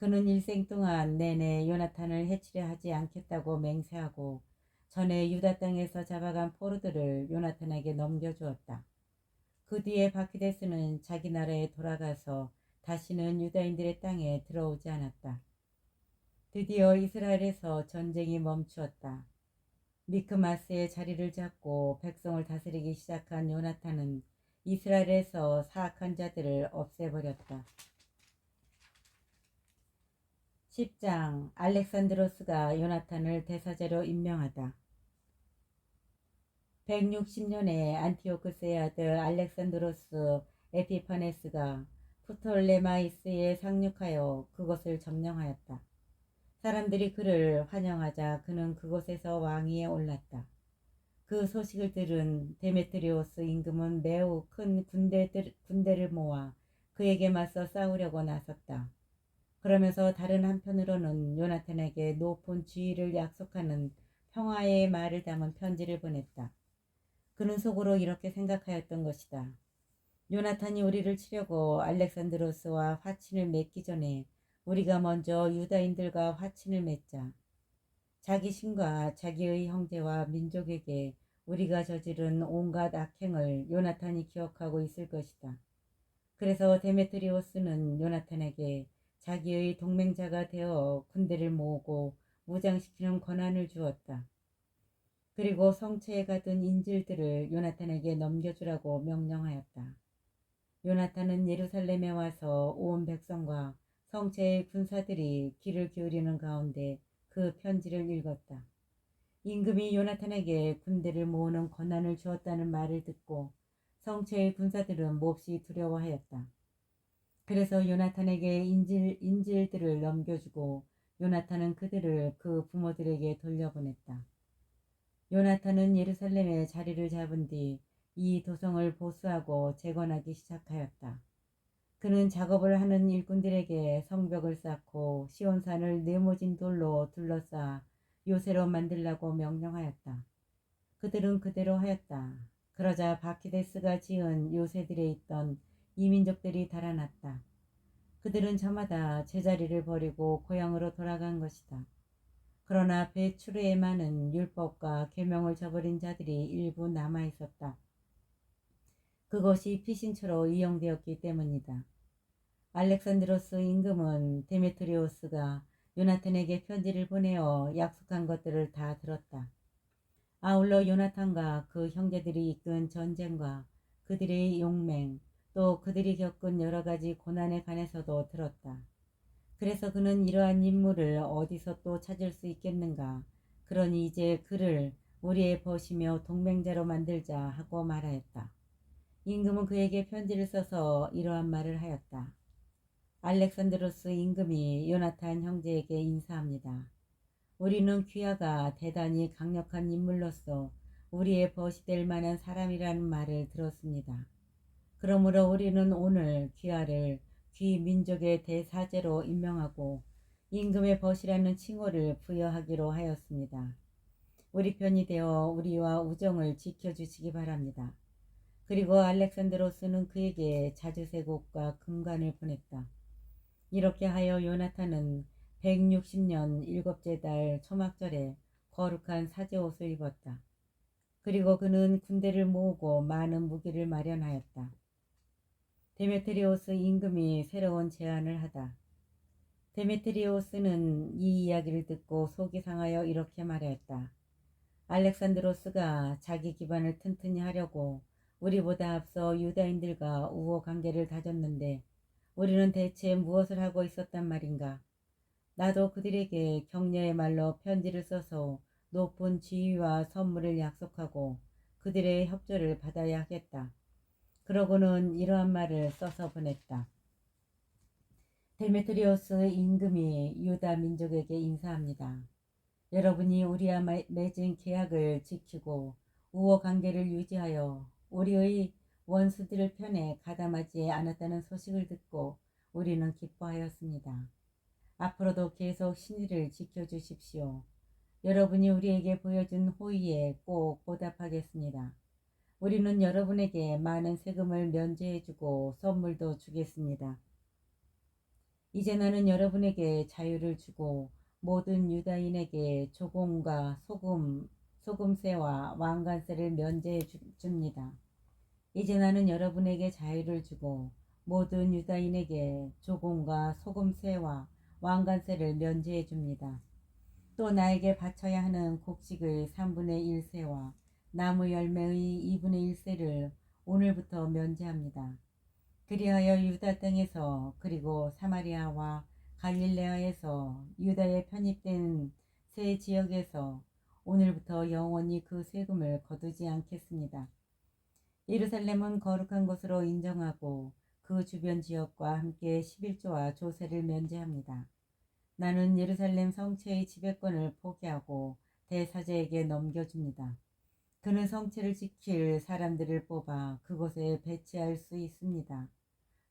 그는 일생 동안 내내 요나탄을 해치려 하지 않겠다고 맹세하고 전에 유다 땅에서 잡아간 포로들을 요나탄에게 넘겨주었다. 그 뒤에 바키데스는 자기 나라에 돌아가서 다시는 유다인들의 땅에 들어오지 않았다. 드디어 이스라엘에서 전쟁이 멈추었다. 미크마스의 자리를 잡고 백성을 다스리기 시작한 요나탄은 이스라엘에서 사악한 자들을 없애버렸다. 10장 알렉산드로스가 요나탄을 대사제로 임명하다. 160년에 안티오쿠스의 아들 알렉산드로스 에피파네스가 프톨레마이스에 상륙하여 그것을 점령하였다. 사람들이 그를 환영하자 그는 그곳에서 왕위에 올랐다. 그 소식을 들은 데메트리오스 임금은 매우 큰 군대를 모아 그에게 맞서 싸우려고 나섰다. 그러면서 다른 한편으로는 요나탄에게 높은 지위를 약속하는 평화의 말을 담은 편지를 보냈다. 그는 속으로 이렇게 생각하였던 것이다. 요나탄이 우리를 치려고 알렉산드로스와 화친을 맺기 전에 우리가 먼저 유다인들과 화친을 맺자. 자기 신과 자기의 형제와 민족에게 우리가 저지른 온갖 악행을 요나탄이 기억하고 있을 것이다. 그래서 데메트리오스는 요나탄에게 자기의 동맹자가 되어 군대를 모으고 무장시키는 권한을 주었다. 그리고 성체에 가둔 인질들을 요나탄에게 넘겨주라고 명령하였다. 요나탄은 예루살렘에 와서 온 백성과 성체의 군사들이 귀를 기울이는 가운데 그 편지를 읽었다. 임금이 요나탄에게 군대를 모으는 권한을 주었다는 말을 듣고 성체의 군사들은 몹시 두려워하였다. 그래서 요나탄에게 인질들을 넘겨주고 요나탄은 그들을 그 부모들에게 돌려보냈다. 요나탄은 예루살렘에 자리를 잡은 뒤 이 도성을 보수하고 재건하기 시작하였다. 그는 작업을 하는 일꾼들에게 성벽을 쌓고 시온산을 네모진 돌로 둘러싸 요새로 만들라고 명령하였다. 그들은 그대로 하였다. 그러자 바키데스가 지은 요새들에 있던 이민족들이 달아났다. 그들은 저마다 제자리를 버리고 고향으로 돌아간 것이다. 그러나 베추르에만은 율법과 계명을 저버린 자들이 일부 남아 있었다. 그것이 피신처로 이용되었기 때문이다. 알렉산드로스 임금은 데메트리오스가 요나탄에게 편지를 보내어 약속한 것들을 다 들었다. 아울러 요나탄과 그 형제들이 이끈 전쟁과 그들의 용맹, 또 그들이 겪은 여러 가지 고난에 관해서도 들었다. 그래서 그는 이러한 인물을 어디서 또 찾을 수 있겠는가. 그러니 이제 그를 우리의 벗이며 동맹자로 만들자 하고 말하였다. 임금은 그에게 편지를 써서 이러한 말을 하였다. 알렉산드로스 임금이 요나탄 형제에게 인사합니다. 우리는 귀하가 대단히 강력한 인물로서 우리의 벗이 될 만한 사람이라는 말을 들었습니다. 그러므로 우리는 오늘 귀하를 귀 민족의 대사제로 임명하고 임금의 벗이라는 칭호를 부여하기로 하였습니다. 우리 편이 되어 우리와 우정을 지켜주시기 바랍니다. 그리고 알렉산드로스는 그에게 자주세곡과 금관을 보냈다. 이렇게 하여 요나탄은 160년 일곱째 달 초막절에 거룩한 사제옷을 입었다. 그리고 그는 군대를 모으고 많은 무기를 마련하였다. 데메트리오스 임금이 새로운 제안을 하다. 데메트리오스는 이 이야기를 듣고 속이 상하여 이렇게 말하였다. 알렉산드로스가 자기 기반을 튼튼히 하려고 우리보다 앞서 유다인들과 우호 관계를 다졌는데 우리는 대체 무엇을 하고 있었단 말인가? 나도 그들에게 격려의 말로 편지를 써서 높은 지위와 선물을 약속하고 그들의 협조를 받아야 하겠다. 그러고는 이러한 말을 써서 보냈다. 데메트리오스 임금이 유다 민족에게 인사합니다. 여러분이 우리와 맺은 계약을 지키고 우호 관계를 유지하여 우리의 원수들 편에 가담하지 않았다는 소식을 듣고 우리는 기뻐하였습니다. 앞으로도 계속 신의를 지켜주십시오. 여러분이 우리에게 보여준 호의에 꼭 보답하겠습니다. 우리는 여러분에게 많은 세금을 면제해주고 선물도 주겠습니다. 이제 나는 여러분에게 자유를 주고 모든 유다인에게 조공과 소금세와 왕관세를 면제해 줍니다. 이제 나는 여러분에게 자유를 주고 모든 유다인에게 조공과 소금세와 왕관세를 면제해 줍니다. 또 나에게 바쳐야 하는 곡식의 3분의 1세와 나무 열매의 2분의 1세를 오늘부터 면제합니다. 그리하여 유다 땅에서 그리고 사마리아와 갈릴레아에서 유다에 편입된 세 지역에서 오늘부터 영원히 그 세금을 거두지 않겠습니다. 예루살렘은 거룩한 곳으로 인정하고 그 주변 지역과 함께 11조와 조세를 면제합니다. 나는 예루살렘 성체의 지배권을 포기하고 대사제에게 넘겨줍니다. 그는 성체를 지킬 사람들을 뽑아 그곳에 배치할 수 있습니다.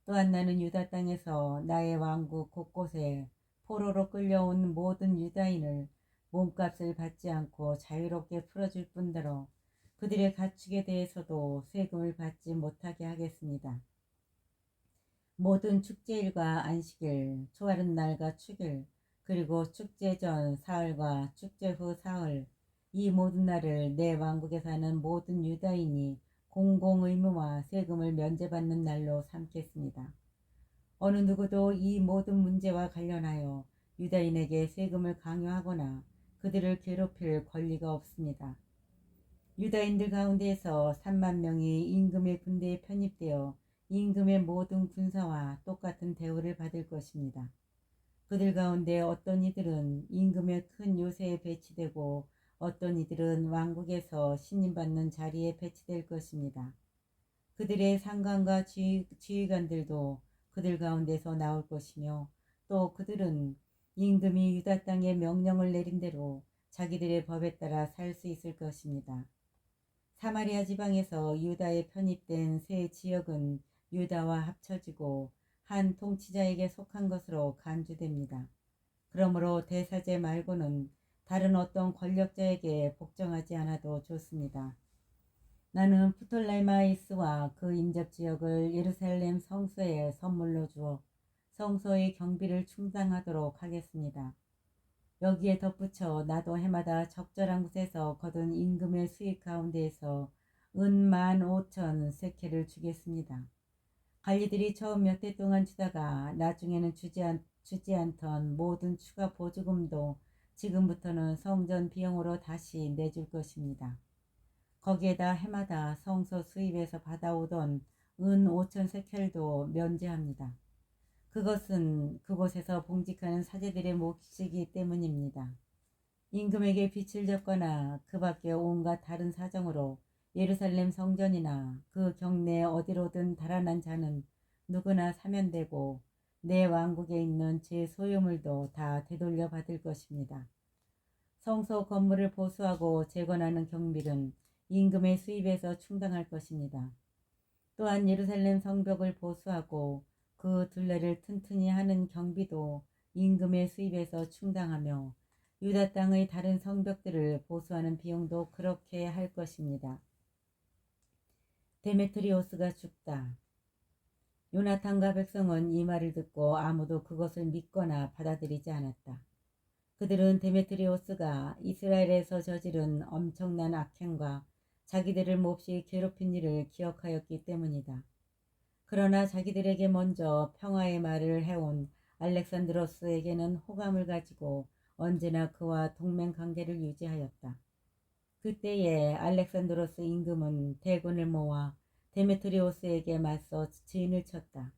또한 나는 유다 땅에서 나의 왕국 곳곳에 포로로 끌려온 모든 유다인을 몸값을 받지 않고 자유롭게 풀어줄 뿐더러 그들의 가축에 대해서도 세금을 받지 못하게 하겠습니다. 모든 축제일과 안식일, 초하룻날과 축일, 그리고 축제 전 사흘과 축제 후 사흘, 이 모든 날을 내 왕국에 사는 모든 유다인이 공공의무와 세금을 면제받는 날로 삼겠습니다. 어느 누구도 이 모든 문제와 관련하여 유다인에게 세금을 강요하거나 그들을 괴롭힐 권리가 없습니다. 유다인들 가운데에서 3만 명이 임금의 군대에 편입되어 임금의 모든 군사와 똑같은 대우를 받을 것입니다. 그들 가운데 어떤 이들은 임금의 큰 요새에 배치되고 어떤 이들은 왕국에서 신임받는 자리에 배치될 것입니다. 그들의 상관과 지휘관들도 그들 가운데서 나올 것이며 또 그들은 임금이 유다 땅에 명령을 내린 대로 자기들의 법에 따라 살 수 있을 것입니다. 사마리아 지방에서 유다에 편입된 세 지역은 유다와 합쳐지고 한 통치자에게 속한 것으로 간주됩니다. 그러므로 대사제 말고는 다른 어떤 권력자에게 복종하지 않아도 좋습니다. 나는 프톨레마이스와 그 인접 지역을 예루살렘 성소에 선물로 주어 성소의 경비를 충당하도록 하겠습니다. 여기에 덧붙여 나도 해마다 적절한 곳에서 거둔 임금의 수익 가운데에서 은 15,000 세켈을 주겠습니다. 관리들이 처음 몇 해 동안 주다가 나중에는 주지 않던 모든 추가 보조금도 지금부터는 성전 비용으로 다시 내줄 것입니다. 거기에다 해마다 성소 수입에서 받아오던 은 5천 세켈도 면제합니다. 그것은 그곳에서 봉직하는 사제들의 몫이기 때문입니다. 임금에게 빚을 졌거나 그 밖에 온갖 다른 사정으로 예루살렘 성전이나 그 경내 어디로든 달아난 자는 누구나 사면되고 내 왕국에 있는 제 소유물도 다 되돌려 받을 것입니다. 성소 건물을 보수하고 재건하는 경비는 임금의 수입에서 충당할 것입니다. 또한 예루살렘 성벽을 보수하고 그 둘레를 튼튼히 하는 경비도 임금의 수입에서 충당하며 유다 땅의 다른 성벽들을 보수하는 비용도 그렇게 할 것입니다. 데메트리오스가 죽다. 요나탄과 백성은 이 말을 듣고 아무도 그것을 믿거나 받아들이지 않았다. 그들은 데메트리오스가 이스라엘에서 저지른 엄청난 악행과 자기들을 몹시 괴롭힌 일을 기억하였기 때문이다. 그러나 자기들에게 먼저 평화의 말을 해온 알렉산드로스에게는 호감을 가지고 언제나 그와 동맹 관계를 유지하였다. 그때에 알렉산드로스 임금은 대군을 모아 데메트리오스에게 맞서 진을 쳤다.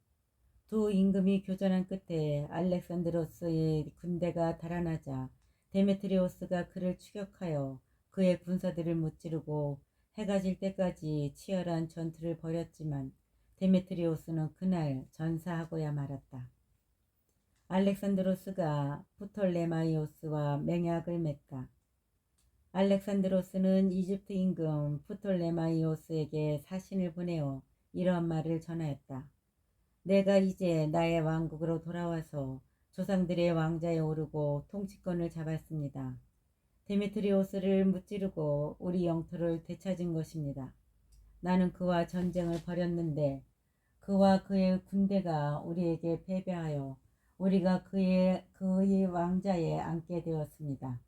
두 임금이 교전한 끝에 알렉산드로스의 군대가 달아나자 데메트리오스가 그를 추격하여 그의 군사들을 무찌르고 해가 질 때까지 치열한 전투를 벌였지만 데메트리오스는 그날 전사하고야 말았다. 알렉산드로스가 프톨레마이오스와 맹약을 맺다. 알렉산드로스는 이집트 임금 프톨레마이오스에게 사신을 보내어 이러한 말을 전하였다. 내가 이제 나의 왕국으로 돌아와서 조상들의 왕자에 오르고 통치권을 잡았습니다. 데메트리오스를 무찌르고 우리 영토를 되찾은 것입니다. 나는 그와 전쟁을 벌였는데 그와 그의 군대가 우리에게 패배하여 우리가 그의 왕자에 앉게 되었습니다.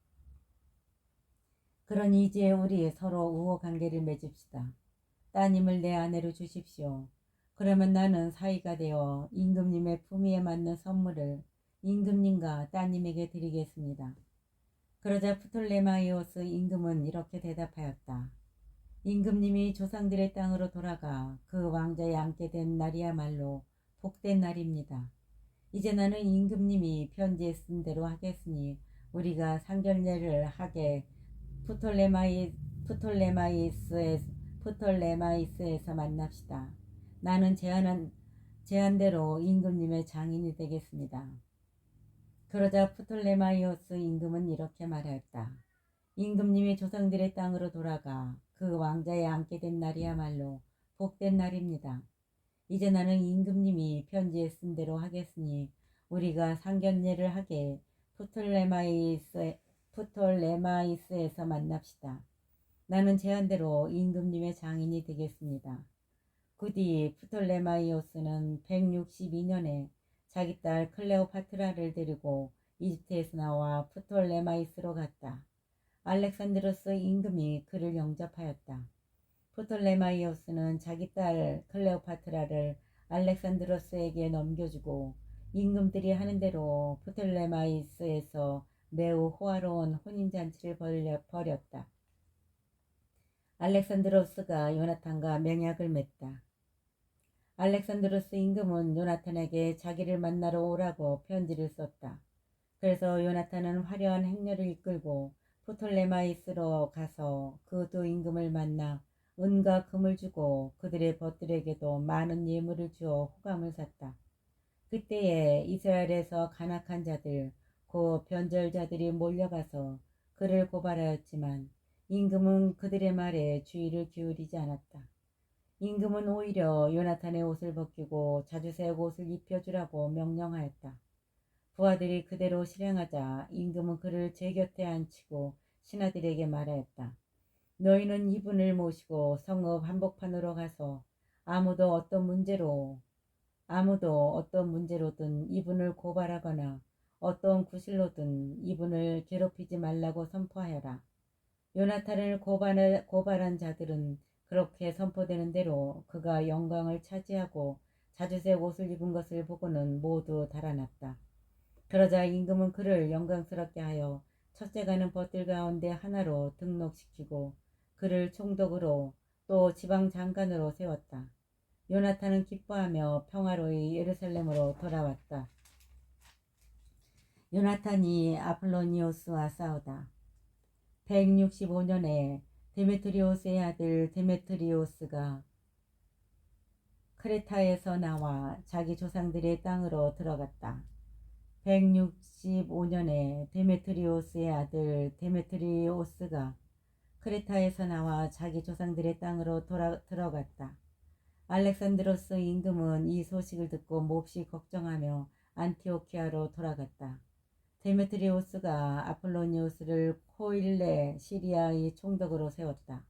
그러니 이제 우리 서로 우호 관계를 맺읍시다. 따님을 내 아내로 주십시오. 그러면 나는 사위가 되어 임금님의 품위에 맞는 선물을 임금님과 따님에게 드리겠습니다. 그러자 프톨레마이오스 임금은 이렇게 대답하였다. 임금님이 조상들의 땅으로 돌아가 그 왕자에 앉게 된 날이야말로 복된 날입니다. 이제 나는 임금님이 편지에 쓴 대로 하겠으니 우리가 상견례를 하게 프톨레마이스에서 만납시다. 나는 제안대로 임금님의 장인이 되겠습니다. 그러자 프톨레마이오스 임금은 이렇게 말하였다. 임금님이 조상들의 땅으로 돌아가 그 왕자에 앉게 된 날이야말로 복된 날입니다. 이제 나는 임금님이 편지에 쓴 대로 하겠으니 우리가 상견례를 하게 프톨레마이스에서 만납시다. 나는 제안대로 임금님의 장인이 되겠습니다. 그 뒤 프톨레마이오스는 162년에 자기 딸 클레오파트라를 데리고 이집트에서 나와 프톨레마이스로 갔다. 알렉산드로스 임금이 그를 영접하였다. 프톨레마이오스는 자기 딸 클레오파트라를 알렉산드로스에게 넘겨주고 임금들이 하는 대로 프톨레마이스에서 매우 호화로운 혼인잔치를 벌였다. 알렉산드로스가 요나탄과盟약을 맺다. 알렉산드로스 임금은 요나탄에게 자기를 만나러 오라고 편지를 썼다. 그래서 요나탄은 화려한 행렬을 이끌고 프톨레마이스로 가서 그 두 임금을 만나 은과 금을 주고 그들의 벗들에게도 많은 예물을 주어 호감을 샀다. 그때에 이스라엘에서 간악한 자들, 곧 변절자들이 몰려가서 그를 고발하였지만 임금은 그들의 말에 주의를 기울이지 않았다. 임금은 오히려 요나탄의 옷을 벗기고 자주색 옷을 입혀주라고 명령하였다. 부하들이 그대로 실행하자 임금은 그를 제 곁에 앉히고 신하들에게 말하였다. 너희는 이분을 모시고 성읍 한복판으로 가서 아무도 어떤 문제로든 이분을 고발하거나 어떤 구실로든 이분을 괴롭히지 말라고 선포하여라. 요나탄을 고발한 자들은 그렇게 선포되는 대로 그가 영광을 차지하고 자주색 옷을 입은 것을 보고는 모두 달아났다. 그러자 임금은 그를 영광스럽게 하여 첫째가는 벗들 가운데 하나로 등록시키고 그를 총독으로 또 지방 장관으로 세웠다. 요나탄은 기뻐하며 평화로이 예루살렘으로 돌아왔다. 요나탄이 아폴로니오스와 싸우다. 165년에 데메트리오스의 아들 데메트리오스가 크레타에서 나와 자기 조상들의 땅으로 들어갔다. 165년에 데메트리오스의 아들 데메트리오스가 크레타에서 나와 자기 조상들의 땅으로 들어갔다. 알렉산드로스 임금은 이 소식을 듣고 몹시 걱정하며 안티오키아로 돌아갔다. 데메트리오스가 아폴로니우스를 코일레 시리아의 총독으로 세웠다.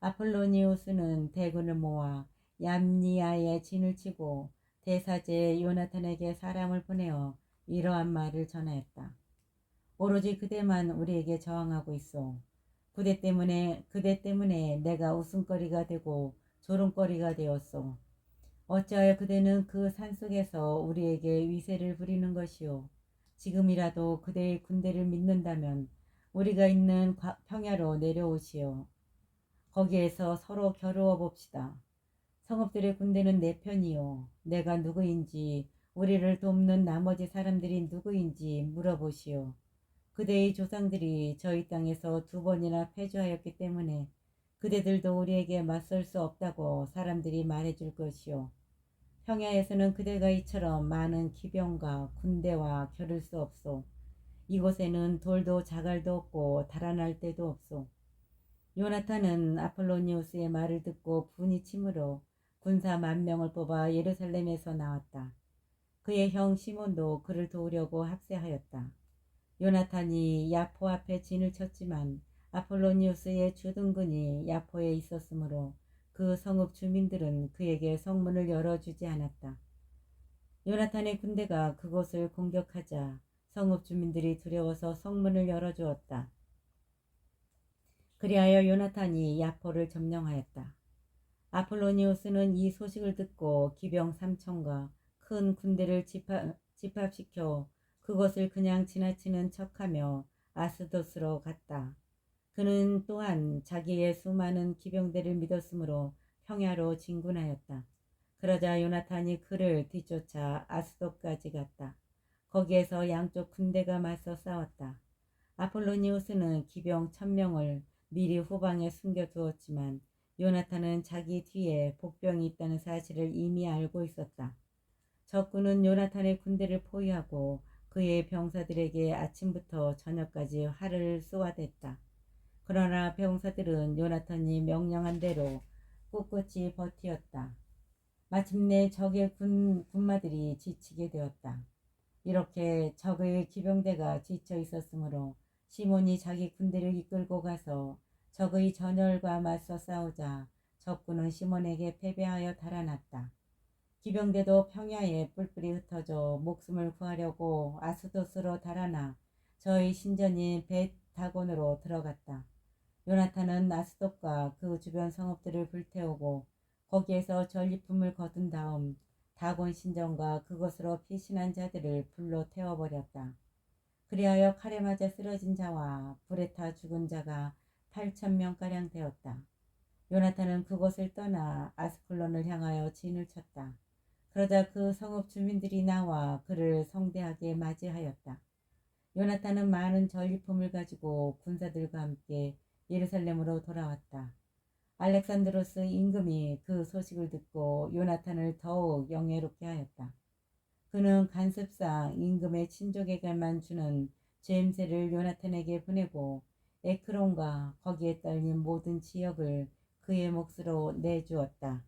아폴로니우스는 대군을 모아 얌니아에 진을 치고 대사제 요나탄에게 사람을 보내어 이러한 말을 전하였다. 오로지 그대만 우리에게 저항하고 있어. 그대 때문에 내가 웃음거리가 되고 조롱거리가 되었소. 어찌하여 그대는 그 산속에서 우리에게 위세를 부리는 것이오. 지금이라도 그대의 군대를 믿는다면 우리가 있는 평야로 내려오시오. 거기에서 서로 겨루어 봅시다. 성읍들의 군대는 내 편이요. 내가 누구인지 우리를 돕는 나머지 사람들이 누구인지 물어보시오. 그대의 조상들이 저희 땅에서 2번이나 패주하였기 때문에 그대들도 우리에게 맞설 수 없다고 사람들이 말해줄 것이오. 평야에서는 그대가 이처럼 많은 기병과 군대와 겨룰 수 없소. 이곳에는 돌도 자갈도 없고 달아날 데도 없소. 요나탄은 아폴로니우스의 말을 듣고 분이 치므로 군사 10,000명을 뽑아 예루살렘에서 나왔다. 그의 형 시몬도 그를 도우려고 합세하였다. 요나탄이 야포 앞에 진을 쳤지만 아폴로니우스의 주둔군이 야포에 있었으므로 그 성읍 주민들은 그에게 성문을 열어주지 않았다. 요나탄의 군대가 그곳을 공격하자 성읍 주민들이 두려워서 성문을 열어주었다. 그리하여 요나탄이 야포를 점령하였다. 아폴로니우스는 이 소식을 듣고 기병 3,000과 큰 군대를 집합시켜 그것을 그냥 지나치는 척하며 아스도스로 갔다. 그는 또한 자기의 수많은 기병대를 믿었으므로 평야로 진군하였다. 그러자 요나탄이 그를 뒤쫓아 아스돗까지 갔다. 거기에서 양쪽 군대가 맞서 싸웠다. 아폴로니우스는 기병 1,000명을 미리 후방에 숨겨두었지만 요나탄은 자기 뒤에 복병이 있다는 사실을 이미 알고 있었다. 적군은 요나탄의 군대를 포위하고 그의 병사들에게 아침부터 저녁까지 활을 쏘아댔다. 그러나 병사들은 요나탄이 명령한 대로 꿋꿋이 버티었다. 마침내 적의 군마들이 지치게 되었다. 이렇게 적의 기병대가 지쳐 있었으므로 시몬이 자기 군대를 이끌고 가서 적의 전열과 맞서 싸우자 적군은 시몬에게 패배하여 달아났다. 기병대도 평야에 뿔뿔이 흩어져 목숨을 구하려고 아스돗으로 달아나 저의 신전인 벳다곤으로 들어갔다. 요나탄은 아스돗과 그 주변 성읍들을 불태우고 거기에서 전리품을 거둔 다음 다곤 신전과 그것으로 피신한 자들을 불로 태워버렸다. 그리하여 칼에 맞아 쓰러진 자와 불에 타 죽은 자가 8,000명가량 되었다. 요나탄은 그곳을 떠나 아스클론을 향하여 진을 쳤다. 그러자 그 성읍 주민들이 나와 그를 성대하게 맞이하였다. 요나탄은 많은 전리품을 가지고 군사들과 함께 예루살렘으로 돌아왔다. 알렉산드로스 임금이 그 소식을 듣고 요나탄을 더욱 영예롭게 하였다. 그는 간습상 임금의 친족에게만 주는 젬세를 요나탄에게 보내고 에크론과 거기에 딸린 모든 지역을 그의 몫으로 내주었다.